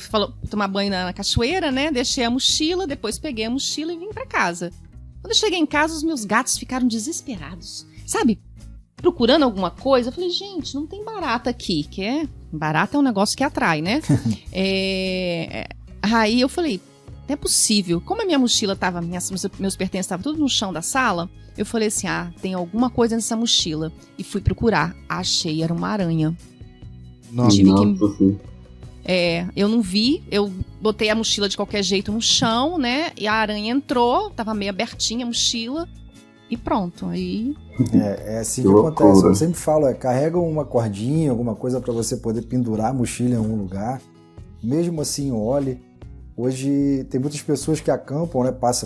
Speaker 3: tomar banho na cachoeira, Deixei a mochila, depois peguei a mochila e vim pra casa. Quando eu cheguei em casa, os meus gatos ficaram desesperados. Sabe? Procurando alguma coisa. Eu falei, gente, não tem barata aqui. Barata é um negócio que atrai, Aí eu falei, não é possível. Como a minha mochila tava... Meus pertences estavam tudo no chão da sala... Eu falei assim, tem alguma coisa nessa mochila. E fui procurar. Achei, era uma aranha.
Speaker 2: Nossa,
Speaker 3: eu não vi. Eu botei a mochila de qualquer jeito no chão, E a aranha entrou, tava meio abertinha a mochila. E pronto, aí...
Speaker 4: É assim que acontece. Eu sempre falo, carrega uma cordinha, alguma coisa para você poder pendurar a mochila em algum lugar. Mesmo assim, olhe. Hoje tem muitas pessoas que acampam,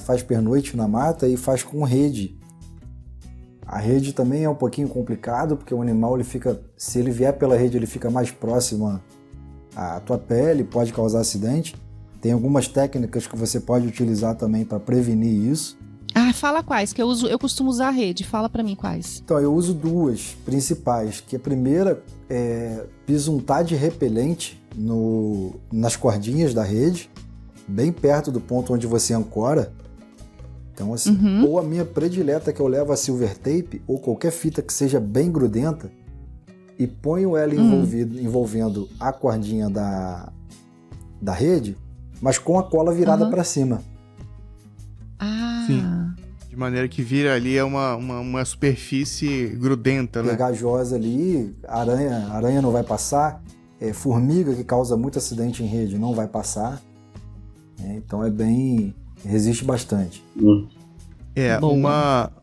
Speaker 4: faz pernoite na mata e faz com rede. A rede também é um pouquinho complicado, porque o animal, se ele vier pela rede, ele fica mais próximo à tua pele, pode causar acidente. Tem algumas técnicas que você pode utilizar também para prevenir isso.
Speaker 3: Fala quais, que eu costumo usar a rede. Fala para mim quais.
Speaker 4: Então, eu uso duas principais, que a primeira é bisuntar de repelente nas cordinhas da rede, bem perto do ponto onde você ancora. Então, assim, ou a minha predileta, que eu levo a silver tape, ou qualquer fita que seja bem grudenta, e ponho ela envolvendo a cordinha da rede, mas com a cola virada para cima.
Speaker 2: Sim. De maneira que vira ali uma superfície grudenta,
Speaker 4: pegajosa ali, aranha não vai passar, formiga, que causa muito acidente em rede, não vai passar. Então resiste bastante.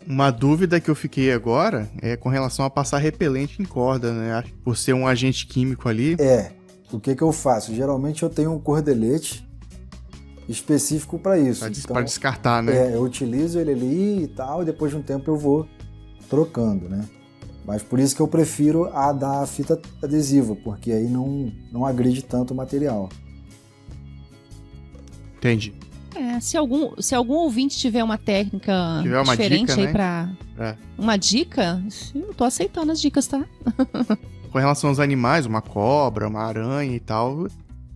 Speaker 2: Uma dúvida que eu fiquei agora é com relação a passar repelente em corda, por ser um agente químico ali.
Speaker 4: O que eu faço? Geralmente eu tenho um cordelete específico para isso.
Speaker 2: Para descartar,
Speaker 4: eu utilizo ele ali e tal, e depois de um tempo eu vou trocando, Mas por isso que eu prefiro a da fita adesiva, porque aí não agride tanto o material.
Speaker 2: Entendi.
Speaker 3: Se algum ouvinte tiver uma técnica diferente
Speaker 2: dica,
Speaker 3: aí pra... Uma dica, eu tô aceitando as dicas, tá?
Speaker 2: Com relação aos animais, uma cobra, uma aranha e tal,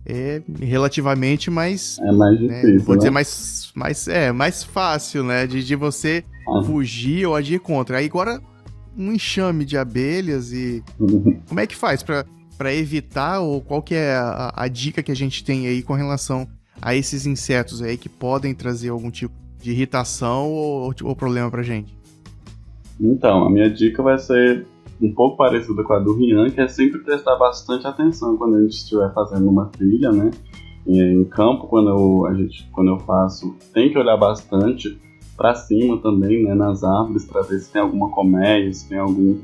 Speaker 2: é relativamente mais...
Speaker 5: É mais difícil,
Speaker 2: vou dizer mais fácil, de você fugir ou agir contra. Aí agora, um enxame de abelhas e como é que faz para evitar, ou qual que é a dica que a gente tem aí com relação a esses insetos aí que podem trazer algum tipo de irritação ou problema pra gente?
Speaker 5: Então, a minha dica vai ser um pouco parecida com a do Rian, que é sempre prestar bastante atenção quando a gente estiver fazendo uma trilha, né? Em campo, quando eu faço, tem que olhar bastante para cima também, né, nas árvores, para ver se tem alguma colmeia, se tem algum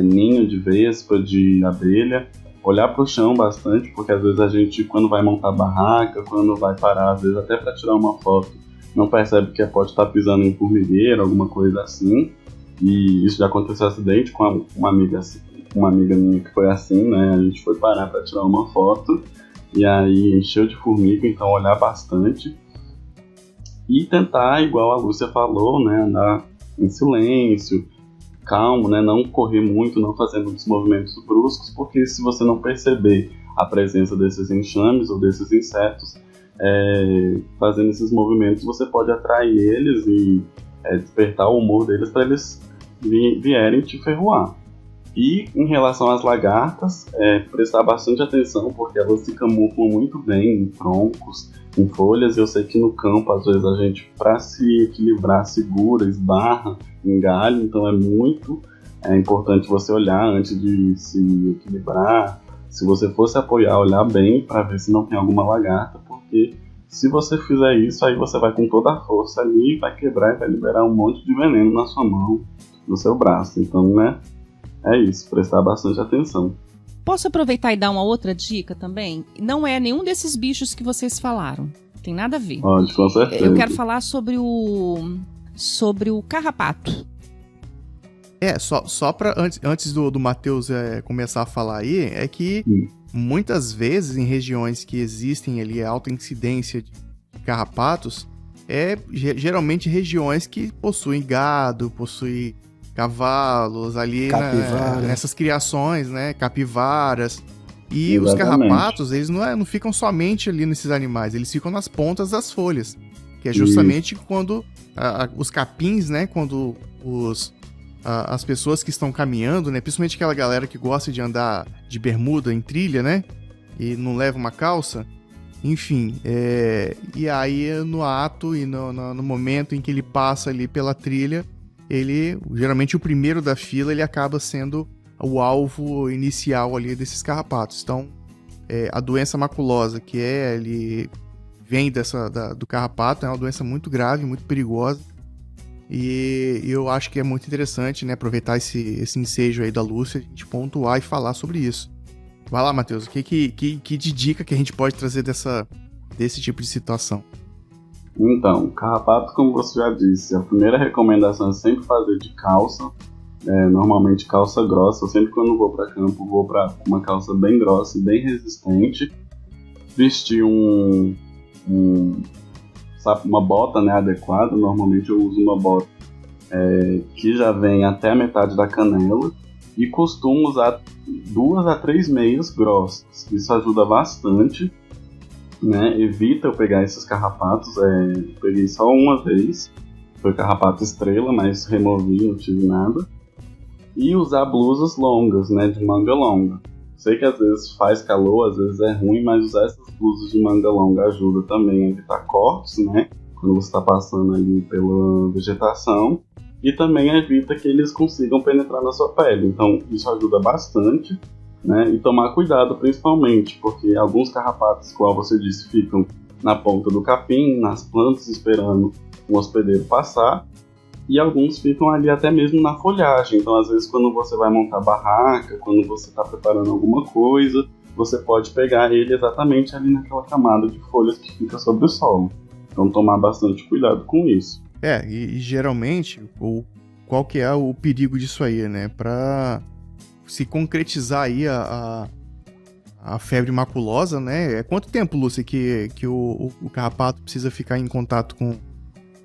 Speaker 5: ninho de vespa, de abelha. Olhar para o chão bastante, porque às vezes a gente, quando vai montar barraca, quando vai parar, às vezes até para tirar uma foto, não percebe que pode estar pisando em formigueiro, alguma coisa assim. E isso já aconteceu acidente com uma amiga minha que foi assim, né? A gente foi parar para tirar uma foto e aí encheu de formiga, então olhar bastante e tentar, igual a Lúcia falou, né? Andar em silêncio, calmo, né? Não correr muito, não fazer muitos movimentos bruscos, porque se você não perceber a presença desses enxames ou desses insetos, fazendo esses movimentos, você pode atrair eles e despertar o humor deles para eles vierem te ferroar. E em relação às lagartas, prestar bastante atenção, porque elas se camuflam muito bem em troncos, em folhas. Eu sei que no campo, às vezes, a gente, para se equilibrar, segura, esbarra em galho, então é muito importante você olhar antes de se equilibrar. Se você fosse apoiar, olhar bem para ver se não tem alguma lagarta, porque se você fizer isso, aí você vai com toda a força ali, vai quebrar e vai liberar um monte de veneno na sua mão, no seu braço. Então, né, é isso, prestar bastante atenção.
Speaker 3: Posso aproveitar e dar uma outra dica também? Não é nenhum desses bichos que vocês falaram, tem nada a ver.
Speaker 5: Pode, com certeza.
Speaker 3: Eu quero falar sobre o carrapato.
Speaker 2: Só para antes do Matheus começar a falar aí, é que muitas vezes em regiões que existem ali alta incidência de carrapatos, geralmente regiões que possuem gado, possuem cavalos ali nessas criações, né, capivaras. E exatamente. Os carrapatos, eles não ficam somente ali nesses animais, eles ficam nas pontas das folhas, que é justamente quando os capins, né, quando as pessoas que estão caminhando, né, principalmente aquela galera que gosta de andar de bermuda em trilha, né, e não leva uma calça, enfim, e aí no ato e no momento em que ele passa ali pela trilha, geralmente o primeiro da fila, ele acaba sendo o alvo inicial ali desses carrapatos. Então, a doença maculosa, que vem do carrapato, é uma doença muito grave, muito perigosa. E eu acho que é muito interessante, né, aproveitar esse ensejo aí da Lúcia, a gente pontuar e falar sobre isso. Vai lá, Matheus, o que de dica que a gente pode trazer desse tipo de situação?
Speaker 5: Então, carrapato, como você já disse, a primeira recomendação é sempre fazer de calça, normalmente calça grossa. Eu sempre, quando vou para campo, vou para uma calça bem grossa e bem resistente. Vestir uma bota, né, adequada. Normalmente eu uso uma bota que já vem até a metade da canela e costumo usar 2 a 3 meias grossas. Isso ajuda bastante, né? Evita eu pegar esses carrapatos. Peguei só uma vez, foi carrapato estrela, mas removi, não tive nada. E usar blusas longas, né, de manga longa. Sei que às vezes faz calor, às vezes é ruim, mas usar essas blusas de manga longa ajuda também a evitar cortes, né, quando você está passando ali pela vegetação, e também evita que eles consigam penetrar na sua pele. Então isso ajuda bastante, né, e tomar cuidado principalmente, porque alguns carrapatos, como você disse, ficam na ponta do capim, nas plantas, esperando o hospedeiro passar, e alguns ficam ali até mesmo na folhagem. Então, às vezes, quando você vai montar barraca, quando você está preparando alguma coisa, você pode pegar ele exatamente ali naquela camada de folhas que fica sobre o solo. Então, tomar bastante cuidado com isso.
Speaker 2: E geralmente, qual que é o perigo disso aí, né? Para se concretizar aí a febre maculosa, né? Quanto tempo, Lúcia, que o carrapato precisa ficar em contato com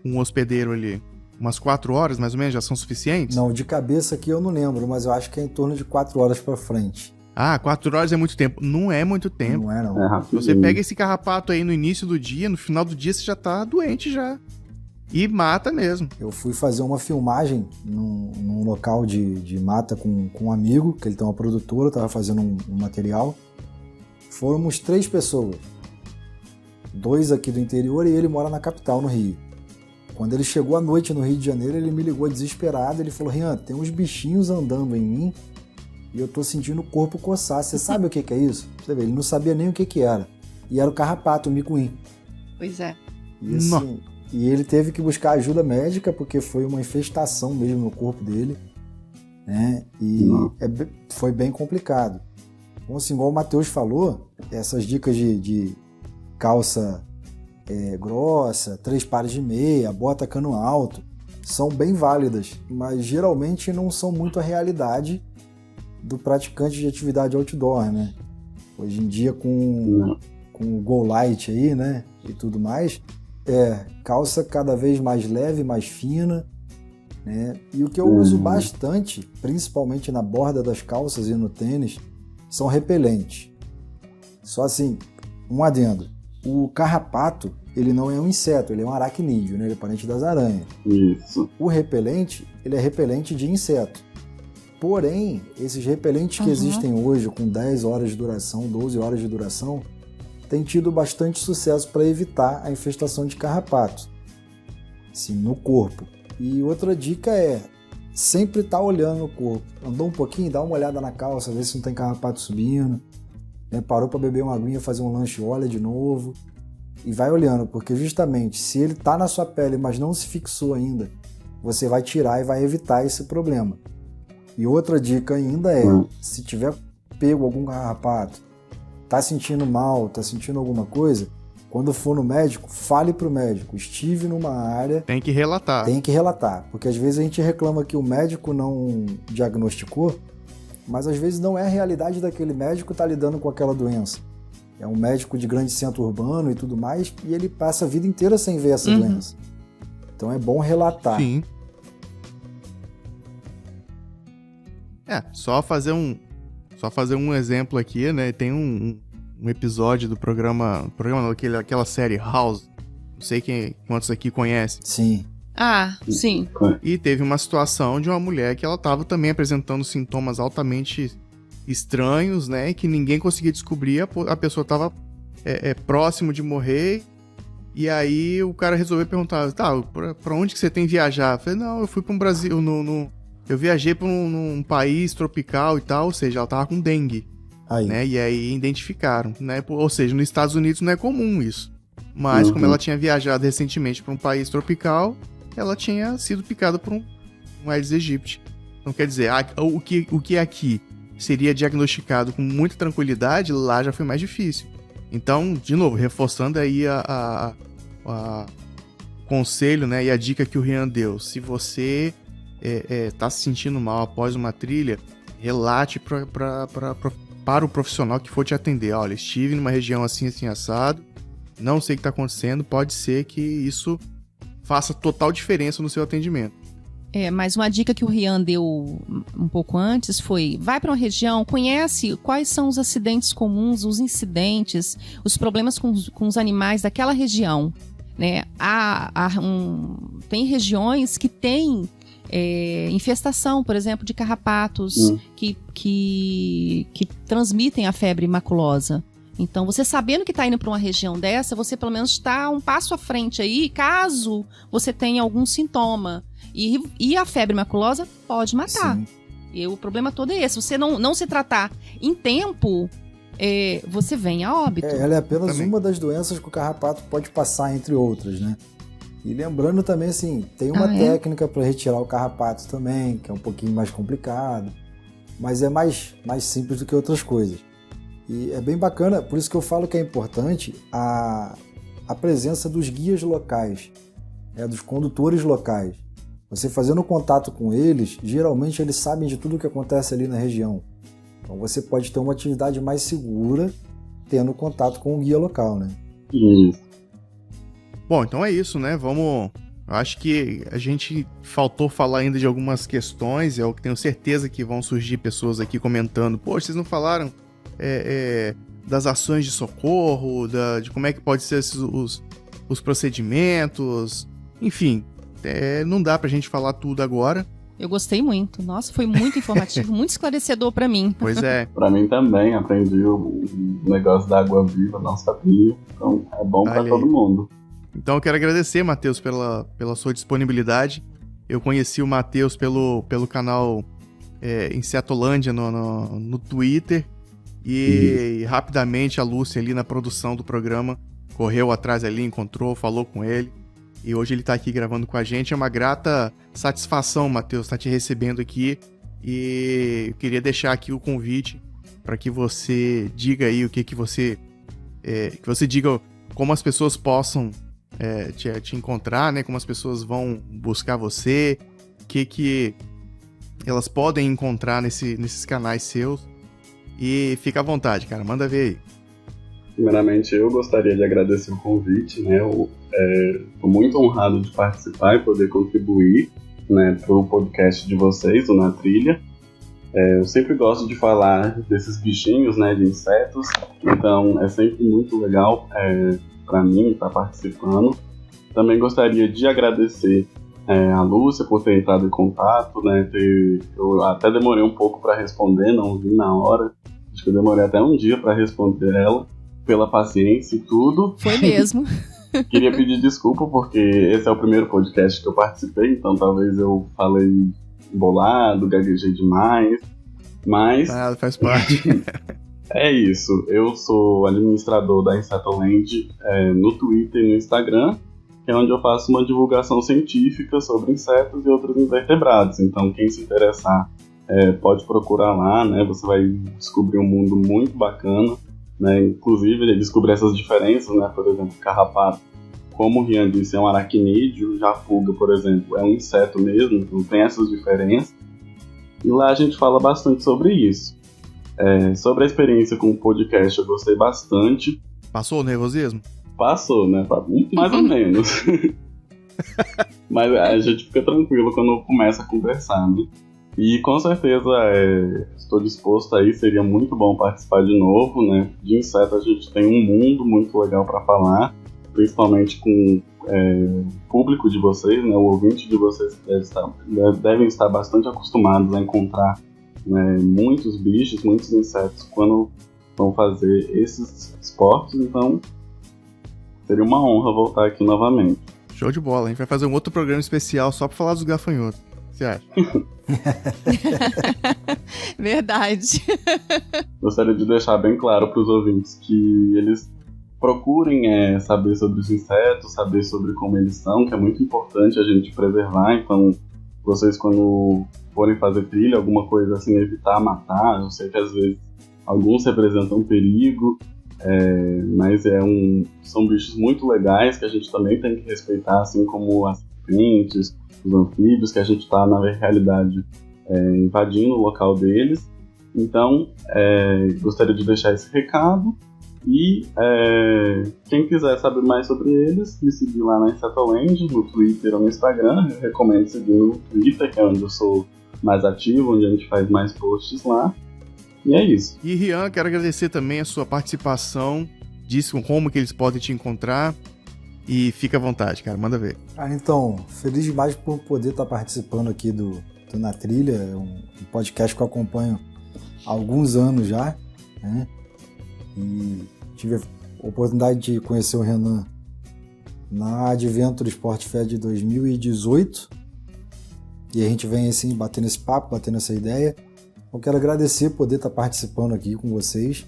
Speaker 2: um hospedeiro ali? Umas 4 horas, mais ou menos, já são suficientes?
Speaker 4: Não, de cabeça aqui eu não lembro, mas eu acho que é em torno de 4 horas pra frente.
Speaker 2: 4 horas é muito tempo. Não é muito tempo.
Speaker 4: Não é, não.
Speaker 2: Você pega esse carrapato aí no início do dia, no final do dia você já tá doente já. E mata mesmo.
Speaker 4: Eu fui fazer uma filmagem num local de mata com um amigo, que ele tem uma produtora, tava fazendo um material. Fomos 3 pessoas. 2 aqui do interior e ele mora na capital, no Rio. Quando ele chegou à noite no Rio de Janeiro, ele me ligou desesperado. Ele falou: Rian, tem uns bichinhos andando em mim e eu tô sentindo o corpo coçar. Você sabe o que é isso? Você vê, ele não sabia nem o que era. E era o carrapato, o micuim.
Speaker 3: Pois é.
Speaker 4: E, assim, e ele teve que buscar ajuda médica porque foi uma infestação mesmo no corpo dele, né? E foi bem complicado. Então, assim, igual o Matheus falou, essas dicas de calça grossa, 3 pares de meia, bota cano alto, são bem válidas, mas geralmente não são muito a realidade do praticante de atividade outdoor, né? Hoje em dia com o Go Light aí, né, e tudo mais, calça cada vez mais leve, mais fina, né? E o que eu uso bastante, principalmente na borda das calças e no tênis, são repelentes. Só assim, um adendo. O carrapato, ele não é um inseto, ele é um aracnídeo, né? Ele é parente das aranhas.
Speaker 5: Isso.
Speaker 4: O repelente, ele é repelente de inseto. Porém, esses repelentes que existem hoje, com 10 horas de duração, 12 horas de duração, têm tido bastante sucesso para evitar a infestação de carrapatos, assim, no corpo. E outra dica é sempre estar olhando no corpo. Andou um pouquinho, dá uma olhada na calça, ver se não tem carrapato subindo. Né? Parou para beber uma aguinha, fazer um lanche, olha de novo. E vai olhando, porque justamente se ele está na sua pele, mas não se fixou ainda, você vai tirar e vai evitar esse problema. E outra dica ainda é, se tiver pego algum carrapato, tá sentindo mal, tá sentindo alguma coisa, quando for no médico, fale pro médico, estive numa área...
Speaker 2: Tem que relatar.
Speaker 4: Tem que relatar, porque às vezes a gente reclama que o médico não diagnosticou, mas às vezes não é a realidade daquele médico estar lidando com aquela doença. É um médico de grande centro urbano e tudo mais, e ele passa a vida inteira sem ver essa doença. Então é bom relatar.
Speaker 2: Sim. Só fazer um exemplo aqui, né? Tem um episódio do programa não, aquela série House. Não sei quantos aqui conhecem.
Speaker 4: Sim.
Speaker 3: Ah, sim.
Speaker 2: E teve uma situação de uma mulher que ela estava também apresentando sintomas altamente estranhos, né? Que ninguém conseguia descobrir. A pessoa estava próximo de morrer. E aí o cara resolveu perguntar: tá, pra onde que você tem viajar? Eu falei: não, eu fui para um Brasil, eu viajei para um país tropical e tal. Ou seja, ela tava com dengue. Aí. Né? E aí identificaram, né? Ou seja, nos Estados Unidos não é comum isso. Mas como ela tinha viajado recentemente para um país tropical, ela tinha sido picada por um Aedes aegypti. Então quer dizer, o que aqui seria diagnosticado com muita tranquilidade, lá já foi mais difícil. Então, de novo, reforçando aí o conselho, né, e a dica que o Rian deu. Se você tá se sentindo mal após uma trilha, relate para o profissional que for te atender. Olha, estive numa região assim, assim, assado, não sei o que está acontecendo, pode ser que isso faça total diferença no seu atendimento.
Speaker 3: Mas uma dica que o Rian deu um pouco antes foi: vai para uma região, conhece quais são os acidentes comuns, os incidentes, os problemas com os animais daquela região. Né? Tem regiões que têm infestação, por exemplo, de carrapatos que transmitem a febre maculosa. Então, você sabendo que está indo para uma região dessa, você pelo menos está um passo à frente aí, caso você tenha algum sintoma. E a febre maculosa pode matar. Sim. E o problema todo é esse. Se você não se tratar em tempo, você vem a óbito.
Speaker 4: Ela é apenas uma das doenças que o carrapato pode passar, entre outras, né? E lembrando também, assim, tem uma técnica para retirar o carrapato também, que é um pouquinho mais complicado, mas é mais simples do que outras coisas. E é bem bacana, por isso que eu falo que é importante a presença dos guias locais, dos condutores locais. Você fazendo contato com eles, geralmente eles sabem de tudo o que acontece ali na região. Então você pode ter uma atividade mais segura tendo contato com o guia local, né?
Speaker 2: Bom, então é isso, né? Eu acho que a gente faltou falar ainda de algumas questões. Eu tenho certeza que vão surgir pessoas aqui comentando: poxa, vocês não falaram das ações de socorro, de como é que pode ser os procedimentos, Enfim, não dá pra gente falar tudo agora.
Speaker 3: Eu gostei muito. Nossa, foi muito informativo, muito esclarecedor pra mim.
Speaker 2: Pois é.
Speaker 5: Pra mim também, aprendi o negócio da água viva, não sabia. Então é bom pra todo mundo.
Speaker 2: Então eu quero agradecer, Matheus, pela sua disponibilidade. Eu conheci o Matheus pelo canal Insetolândia no Twitter. E rapidamente a Lúcia ali na produção do programa correu atrás ali, encontrou, falou com ele. E hoje ele tá aqui gravando com a gente. É uma grata satisfação, Matheus, estar te recebendo aqui. E eu queria deixar aqui o convite para que você diga aí o que você... que você diga como as pessoas possam te encontrar, né? Como as pessoas vão buscar você. O que elas podem encontrar nesses canais seus. E fica à vontade, cara. Manda ver aí.
Speaker 5: Primeiramente, eu gostaria de agradecer o convite, né? Eu estou muito honrado de participar e poder contribuir, né, para o podcast de vocês, o Na Trilha. Eu sempre gosto de falar desses bichinhos, né, de insetos, então é sempre muito legal para mim estar participando. Também gostaria de agradecer a Lúcia por ter entrado em contato, né? Eu até demorei um pouco para responder, não vi na hora. Acho que eu demorei até um dia para responder ela, pela paciência e tudo.
Speaker 3: Foi mesmo.
Speaker 5: Queria pedir desculpa, porque esse é o primeiro podcast que eu participei, então talvez eu falei bolado, gaguejei demais, mas...
Speaker 2: Ah, faz parte.
Speaker 5: É isso, eu sou administrador da Insetoland no Twitter e no Instagram, que é onde eu faço uma divulgação científica sobre insetos e outros invertebrados. Então quem se interessar pode procurar lá, né? Você vai descobrir um mundo muito bacana. Né, inclusive descobrir essas diferenças, né, por exemplo, carrapato, como o Rian disse, é um aracnídeo, já fuga, por exemplo, é um inseto mesmo, então tem essas diferenças, e lá a gente fala bastante sobre isso. Sobre a experiência com o podcast, eu gostei bastante.
Speaker 2: Passou o nervosismo?
Speaker 5: Passou, né, mais ou menos. Mas a gente fica tranquilo quando começa a conversar, né. E com certeza estou disposto aí, seria muito bom participar de novo, né? De inseto a gente tem um mundo muito legal para falar, principalmente com o público de vocês, né? O ouvinte de vocês devem estar bastante acostumados a encontrar, né, muitos bichos, muitos insetos quando vão fazer esses esportes, então seria uma honra voltar aqui novamente.
Speaker 2: Show de bola, a gente vai fazer um outro programa especial só para falar dos gafanhotos. Você acha?
Speaker 3: Verdade.
Speaker 5: Gostaria de deixar bem claro para os ouvintes que eles procurem saber sobre os insetos, saber sobre como eles são, que é muito importante a gente preservar. Então, vocês quando forem fazer trilha, alguma coisa assim, evitar matar. Eu sei que às vezes alguns representam perigo, mas são bichos muito legais que a gente também tem que respeitar, assim como as serpentes, os anfíbios, que a gente está, na realidade, invadindo o local deles. Então, gostaria de deixar esse recado. E quem quiser saber mais sobre eles, me seguir lá na Insetoland, no Twitter ou no Instagram. Eu recomendo seguir no Twitter, que é onde eu sou mais ativo, onde a gente faz mais posts lá. E é isso.
Speaker 2: E Rian, quero agradecer também a sua participação. Diz como que eles podem te encontrar. E fica à vontade, cara, manda ver.
Speaker 4: Então, feliz demais por poder estar participando aqui do Na Trilha, um podcast que eu acompanho há alguns anos já, né? E tive a oportunidade de conhecer o Renan na Adventure Sport Fair de 2018, e a gente vem assim, batendo esse papo, batendo essa ideia. Eu quero agradecer por poder estar participando aqui com vocês,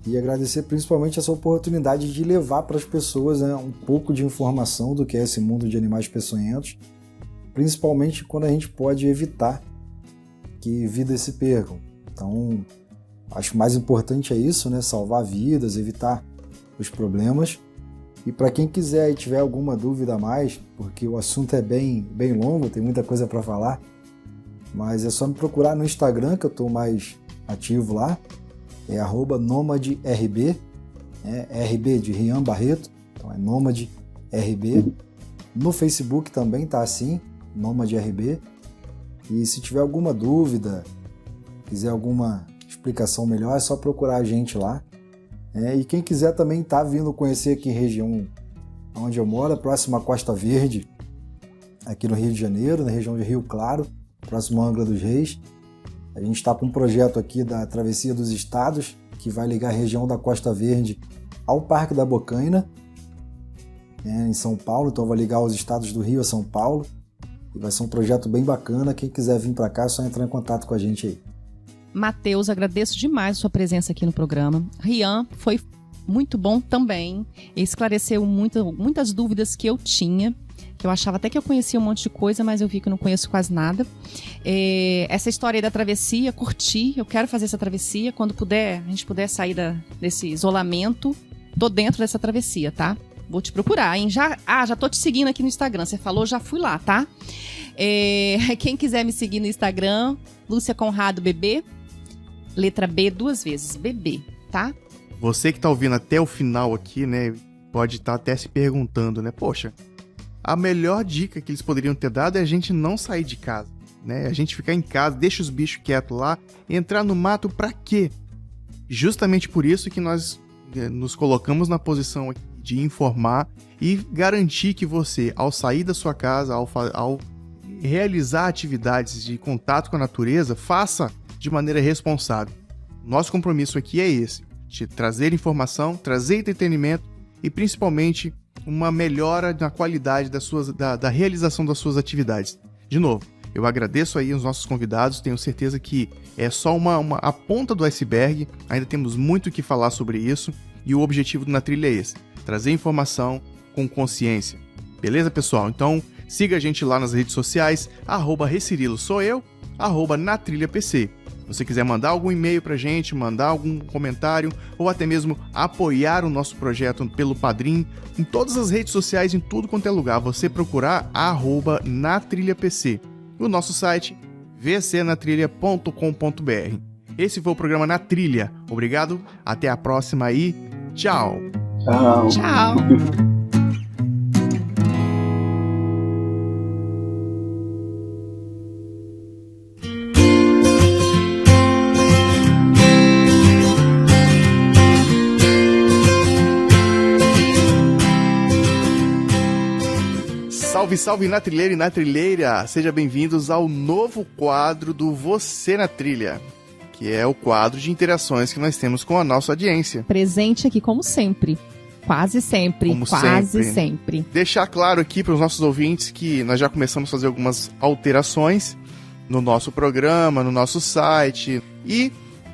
Speaker 4: e agradecer principalmente essa oportunidade de levar para as pessoas, né, um pouco de informação do que é esse mundo de animais peçonhentos, principalmente quando a gente pode evitar que vidas se percam. Então, acho que o mais importante é isso, né, salvar vidas, evitar os problemas. E para quem quiser e tiver alguma dúvida a mais, porque o assunto é bem longo, tem muita coisa para falar, mas é só me procurar no Instagram, que eu estou mais ativo lá. É @NômadeRB, RB de Rian Barreto, então é NômadeRB. No Facebook também tá assim, NômadeRB. E se tiver alguma dúvida, quiser alguma explicação melhor, é só procurar a gente lá. E quem quiser também tá vindo conhecer aqui a região onde eu moro, próxima à Costa Verde, aqui no Rio de Janeiro, na região de Rio Claro, próximo à Angra dos Reis. A gente está com um projeto aqui da Travessia dos Estados, que vai ligar a região da Costa Verde ao Parque da Bocaina, em São Paulo. Então vai ligar os estados do Rio a São Paulo. E vai ser um projeto bem bacana. Quem quiser vir para cá é só entrar em contato com a gente aí.
Speaker 3: Matheus, agradeço demais a sua presença aqui no programa. Rian, foi muito bom também. Esclareceu muitas dúvidas que eu tinha, que eu achava até que eu conhecia um monte de coisa, mas eu vi que eu não conheço quase nada. Essa história aí da travessia, curti. Eu quero fazer essa travessia. Quando puder, a gente puder sair desse isolamento, tô dentro dessa travessia, tá? Vou te procurar, hein? Já tô te seguindo aqui no Instagram. Você falou, já fui lá, tá? Quem quiser me seguir no Instagram, Lúcia Conrado Bebê, letra B 2 vezes, Bebê, tá?
Speaker 2: Você que tá ouvindo até o final aqui, né, pode estar até se perguntando, né, poxa, a melhor dica que eles poderiam ter dado é a gente não sair de casa, né, a gente ficar em casa, deixa os bichos quietos lá, entrar no mato pra quê? Justamente por isso que nós nos colocamos na posição de informar e garantir que você, ao sair da sua casa, ao realizar atividades de contato com a natureza, faça de maneira responsável. Nosso compromisso aqui é esse, de trazer informação, trazer entretenimento e principalmente uma melhora na qualidade da realização das suas atividades. De novo, eu agradeço aí os nossos convidados, tenho certeza que é só a ponta do iceberg, ainda temos muito o que falar sobre isso e o objetivo do Na Trilha é esse, trazer informação com consciência. Beleza, pessoal? Então, siga a gente lá nas redes sociais, @Recirilo sou eu, @NaTrilhaPC. Se você quiser mandar algum e-mail pra gente, mandar algum comentário ou até mesmo apoiar o nosso projeto pelo Padrim, em todas as redes sociais, em tudo quanto é lugar, você procurar @NaTrilhaPC. O nosso site, vcnatrilha.com.br. Esse foi o programa Na Trilha. Obrigado, até a próxima e tchau!
Speaker 5: Tchau!
Speaker 3: Tchau!
Speaker 2: Salve, salve na trilheira e na trilheira! Sejam bem-vindos ao novo quadro do Você na Trilha, que é o quadro de interações que nós temos com a nossa audiência.
Speaker 3: Presente aqui como sempre. Quase sempre. Quase sempre.
Speaker 2: Deixar claro aqui para os nossos ouvintes que nós já começamos a fazer algumas alterações no nosso programa, no nosso site. E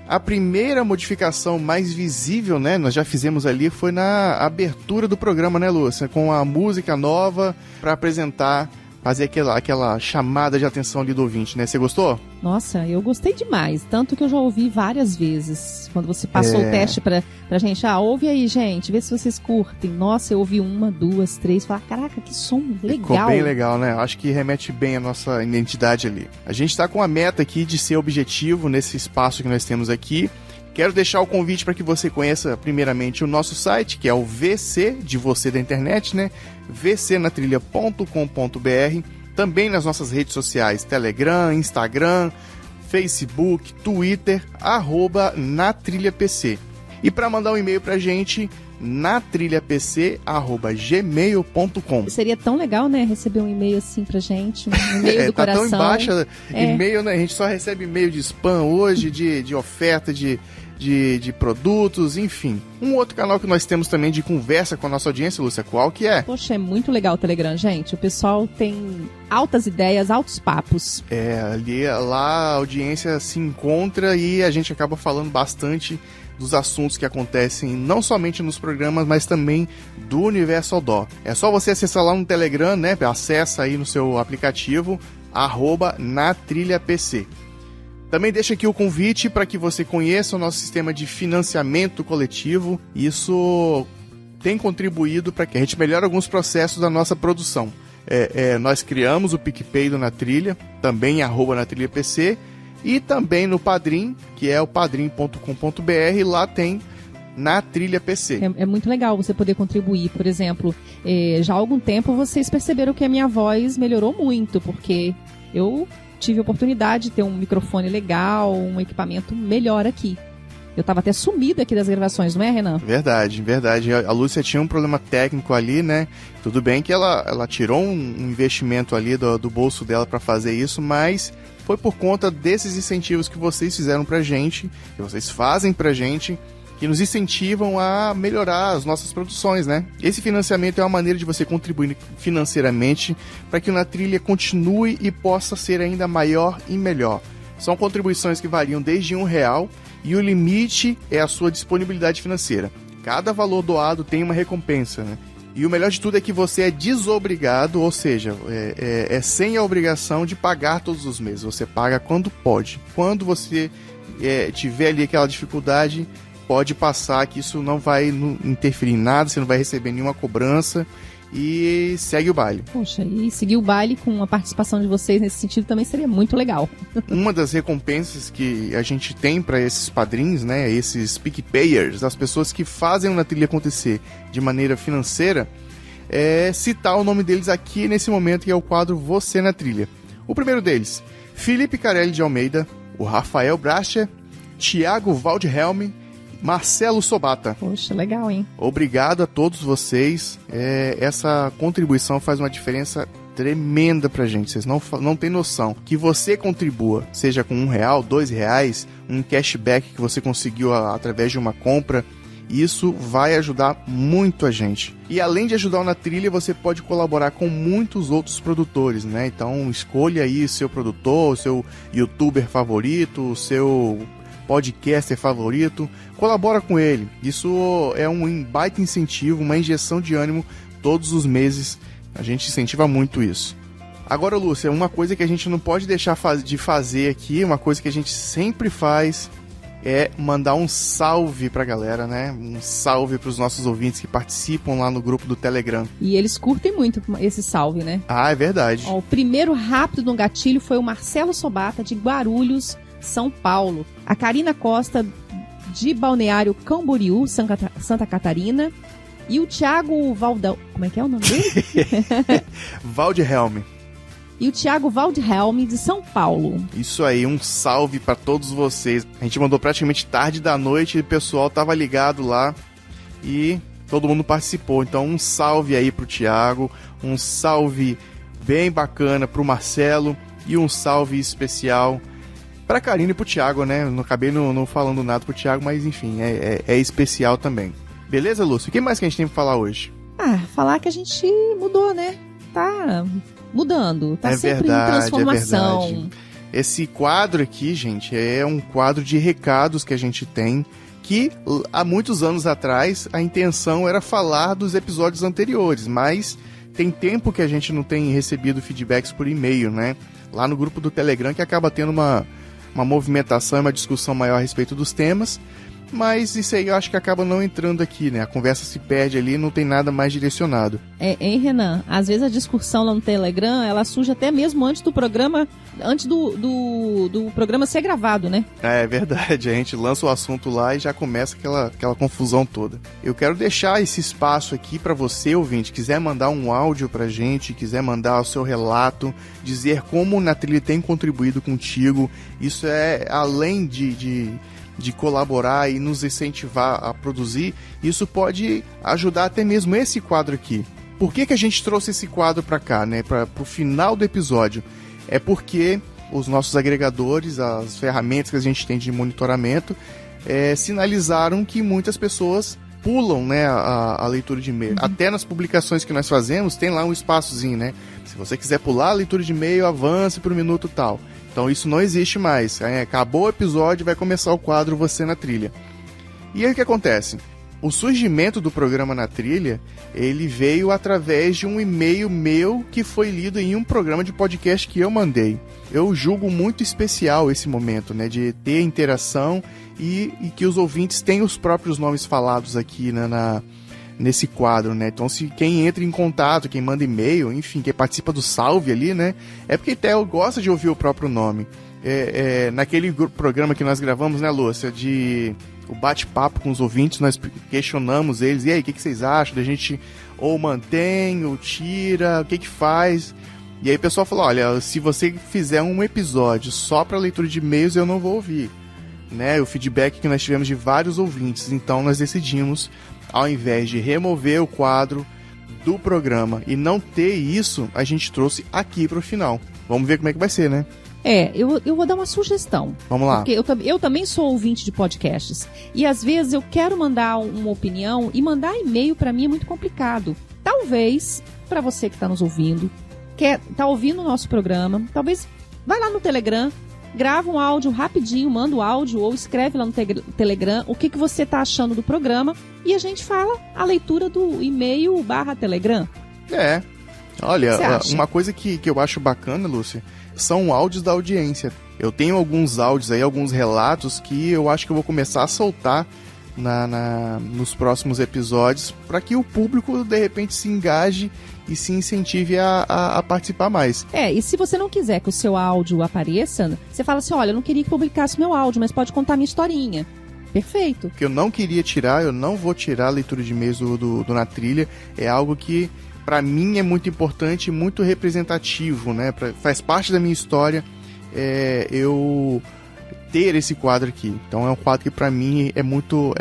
Speaker 2: a primeira modificação mais visível, né, nós já fizemos ali, foi na abertura do programa, né, Lúcia? Com a música nova para apresentar, fazer aquela chamada de atenção ali do ouvinte, né? Você gostou?
Speaker 3: Nossa, eu gostei demais. Tanto que eu já ouvi várias vezes. Quando você passou o teste pra gente. ouve aí, gente. Vê se vocês curtem. Nossa, eu ouvi 1, 2, 3. Falei, caraca, que som legal.
Speaker 2: Ficou bem legal, né? Acho que remete bem à nossa identidade ali. A gente tá com a meta aqui de ser objetivo nesse espaço que nós temos aqui. Quero deixar o convite para que você conheça primeiramente o nosso site, que é o VC, de você da internet, né? vcnatrilha.com.br. Também nas nossas redes sociais, Telegram, Instagram, Facebook, Twitter, @NaTrilhaPC. E para mandar um e-mail pra gente, natrilhapc@gmail.com.
Speaker 3: Seria tão legal, né, receber um e-mail assim pra gente, um e-mail do coração.
Speaker 2: Tá tão embaixo, e-mail, né? A gente só recebe e-mail de spam hoje, de oferta de produtos, enfim. Um outro canal que nós temos também de conversa com a nossa audiência, Lúcia, qual que é?
Speaker 3: Poxa, é muito legal o Telegram, gente. O pessoal tem altas ideias, altos papos.
Speaker 2: Lá a audiência se encontra e a gente acaba falando bastante dos assuntos que acontecem não somente nos programas, mas também do Universo Outdoor. É só você acessar lá no Telegram, né? Acessa aí no seu aplicativo, @NaTrilhaPC. Também deixa aqui o convite para que você conheça o nosso sistema de financiamento coletivo. Isso tem contribuído para que a gente melhore alguns processos da nossa produção. Nós criamos o PicPay do Na Trilha, também @NaTrilhaPC, e também no Padrim, que é o padrim.com.br, lá tem Na Trilha PC.
Speaker 3: É muito legal você poder contribuir. Por exemplo, já há algum tempo vocês perceberam que a minha voz melhorou muito, porque eu tive a oportunidade de ter um microfone legal, um equipamento melhor aqui. Eu tava até sumida aqui das gravações, não é, Renan?
Speaker 2: Verdade. A Lúcia tinha um problema técnico ali, né? Tudo bem que ela tirou um investimento ali do bolso dela para fazer isso, mas foi por conta desses incentivos que vocês fizeram pra gente, que vocês fazem pra gente, que nos incentivam a melhorar as nossas produções, né? Esse financiamento é uma maneira de você contribuir financeiramente para que o Na Trilha continue e possa ser ainda maior e melhor. São contribuições que variam desde R$1 e o limite é a sua disponibilidade financeira. Cada valor doado tem uma recompensa, né? E o melhor de tudo é que você é desobrigado, ou seja, é sem a obrigação de pagar todos os meses. Você paga quando pode. Quando você tiver ali aquela dificuldade, pode passar, que isso não vai interferir em nada, você não vai receber nenhuma cobrança e segue o baile.
Speaker 3: Poxa, e seguir o baile com a participação de vocês nesse sentido também seria muito legal.
Speaker 2: Uma das recompensas que a gente tem para esses padrinhos, né, esses PicPayers, as pessoas que fazem o Na Trilha acontecer de maneira financeira, é citar o nome deles aqui nesse momento, que é o quadro Você na Trilha. O primeiro deles, Felipe Carelli de Almeida, o Rafael Bracha, Thiago Waldhelm, Marcelo Sobata.
Speaker 3: Poxa, legal, hein?
Speaker 2: Obrigado a todos vocês. Essa contribuição faz uma diferença tremenda pra gente. Vocês não têm noção. Que você contribua, seja com R$1, R$2, um cashback que você conseguiu através de uma compra, isso vai ajudar muito a gente. E além de ajudar o Na Trilha, você pode colaborar com muitos outros produtores, né? Então escolha aí seu produtor, o seu youtuber favorito, o seu podcaster favorito, colabora com ele. Isso é um baita incentivo, uma injeção de ânimo todos os meses. A gente incentiva muito isso. Agora, Lúcia, uma coisa que a gente não pode deixar de fazer aqui, uma coisa que a gente sempre faz, é mandar um salve pra galera, né? Um salve pros nossos ouvintes que participam lá no grupo do Telegram.
Speaker 3: E eles curtem muito esse salve, né?
Speaker 2: Ah, é verdade.
Speaker 3: Ó, o primeiro rápido no gatilho foi o Marcelo Sobata, de Guarulhos, São Paulo. A Karina Costa, de Balneário Camboriú, Santa Catarina. E o Thiago Valdão... Como é que é o nome dele?
Speaker 2: Waldhelm.
Speaker 3: E o Thiago Waldhelm, de São Paulo.
Speaker 2: Isso aí, um salve pra todos vocês. A gente mandou praticamente tarde da noite e o pessoal tava ligado lá e todo mundo participou. Então um salve aí pro Thiago, um salve bem bacana pro Marcelo e um salve especial pra Karina e pro Thiago, né? Não acabei não falando nada pro Thiago, mas enfim, é especial também. Beleza, Lúcio? O que mais que a gente tem pra falar hoje?
Speaker 3: Falar que a gente mudou, né? Tá mudando, tá sempre
Speaker 2: verdade,
Speaker 3: em transformação.
Speaker 2: É verdade. Esse quadro aqui, gente, é um quadro de recados que a gente tem, que há muitos anos atrás a intenção era falar dos episódios anteriores, mas tem tempo que a gente não tem recebido feedbacks por e-mail, né? Lá no grupo do Telegram, que acaba tendo uma movimentação e uma discussão maior a respeito dos temas, mas isso aí eu acho que acaba não entrando aqui, né? A conversa se perde ali, não tem nada mais direcionado.
Speaker 3: Hein, Renan? Às vezes a discussão lá no Telegram, ela surge até mesmo antes do programa, antes do programa ser gravado, né?
Speaker 2: É verdade, a gente lança o assunto lá e já começa aquela confusão toda. Eu quero deixar esse espaço aqui para você, ouvinte, quiser mandar um áudio pra gente, quiser mandar o seu relato, dizer como o Na Trilha tem contribuído contigo. Isso é além de colaborar e nos incentivar a produzir, isso pode ajudar até mesmo esse quadro aqui. Por que a gente trouxe esse quadro para cá, né? Para o final do episódio? É porque os nossos agregadores, as ferramentas que a gente tem de monitoramento, sinalizaram que muitas pessoas pulam, né, a leitura de e-mail. Até nas publicações que nós fazemos, tem lá um espaçozinho, né? Se você quiser pular a leitura de e-mail, avance para o minuto tal. Então isso não existe mais. Acabou o episódio, vai começar o quadro Você na Trilha. E aí o que acontece? O surgimento do programa Na Trilha, ele veio através de um e-mail meu que foi lido em um programa de podcast que eu mandei. Eu julgo muito especial esse momento, né, de ter interação e que os ouvintes tenham os próprios nomes falados aqui, né, nesse quadro, né? Então, se quem entra em contato, quem manda e-mail, enfim, quem participa do salve ali, né? É porque até gosta de ouvir o próprio nome. Naquele programa que nós gravamos, né, Lúcia, de o bate-papo com os ouvintes, nós questionamos eles, e aí, o que vocês acham? A gente ou mantém, ou tira, o que faz? E aí o pessoal falou, olha, se você fizer um episódio só para leitura de e-mails, eu não vou ouvir. né, o feedback que nós tivemos de vários ouvintes. Então nós decidimos, ao invés de remover o quadro do programa e não ter isso, a gente trouxe aqui pro final. Vamos ver como é que vai ser, né?
Speaker 3: Eu vou dar uma sugestão.
Speaker 2: Vamos lá.
Speaker 3: Porque eu também sou ouvinte de podcasts. E às vezes eu quero mandar uma opinião e mandar e-mail pra mim é muito complicado. Talvez, pra você que tá nos ouvindo, tá ouvindo o nosso programa, talvez vai lá no Telegram, grava um áudio rapidinho, manda o áudio ou escreve lá no Telegram o que você tá achando do programa e a gente fala a leitura do e-mail /Telegram.
Speaker 2: Olha, uma coisa que eu acho bacana, Lúcia, são áudios da audiência. Eu tenho alguns áudios aí, alguns relatos que eu acho que eu vou começar a soltar nos próximos episódios para que o público, de repente, se engaje e se incentive a participar mais.
Speaker 3: E se você não quiser que o seu áudio apareça, você fala assim, olha, eu não queria que publicasse meu áudio, mas pode contar minha historinha. Perfeito.
Speaker 2: O que eu não queria tirar, eu não vou tirar a leitura de e-mails do Na Trilha, é algo que para mim é muito importante e muito representativo, né? Faz parte da minha história eu ter esse quadro aqui. Então é um quadro que para mim é muito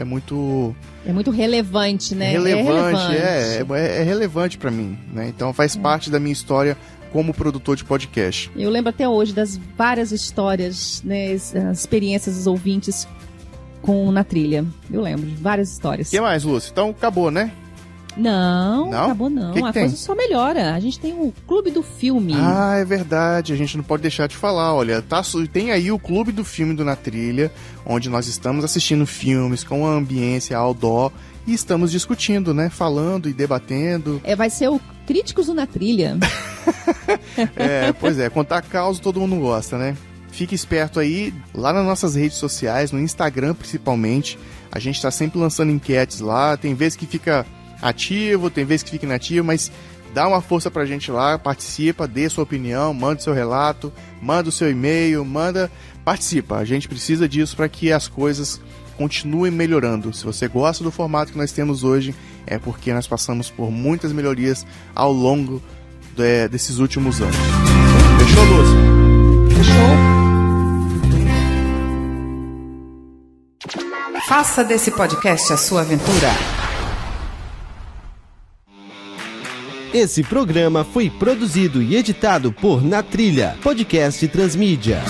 Speaker 3: relevante, né?
Speaker 2: É relevante para mim, né? Então faz parte da minha história como produtor de podcast.
Speaker 3: Eu lembro até hoje das várias histórias, né? As experiências dos ouvintes com Na Trilha. Eu lembro de várias histórias. O
Speaker 2: que mais, Lúcia? Então acabou, né?
Speaker 3: Não, acabou não.
Speaker 2: Que
Speaker 3: a coisa só melhora. A gente tem o Clube do Filme.
Speaker 2: Ah, é verdade. A gente não pode deixar de falar. Olha, tem aí o Clube do Filme do Na Trilha, onde nós estamos assistindo filmes com a ambiência outdoor e estamos discutindo, né? Falando e debatendo.
Speaker 3: Vai ser o Críticos do Na Trilha.
Speaker 2: Pois é. Contar caos todo mundo gosta, né? Fique esperto aí, lá nas nossas redes sociais, no Instagram principalmente. A gente tá sempre lançando enquetes lá. Tem vezes que fica ativo, tem vezes que fica inativo, mas dá uma força pra gente lá, participa, dê sua opinião, manda seu relato, manda o seu e-mail, participa. A gente precisa disso para que as coisas continuem melhorando. Se você gosta do formato que nós temos hoje, é porque nós passamos por muitas melhorias ao longo desses últimos anos. Fechou, Lúcia?
Speaker 1: Fechou. Faça desse podcast a sua aventura.
Speaker 6: Esse programa foi produzido e editado por Na Trilha, podcast Transmídia.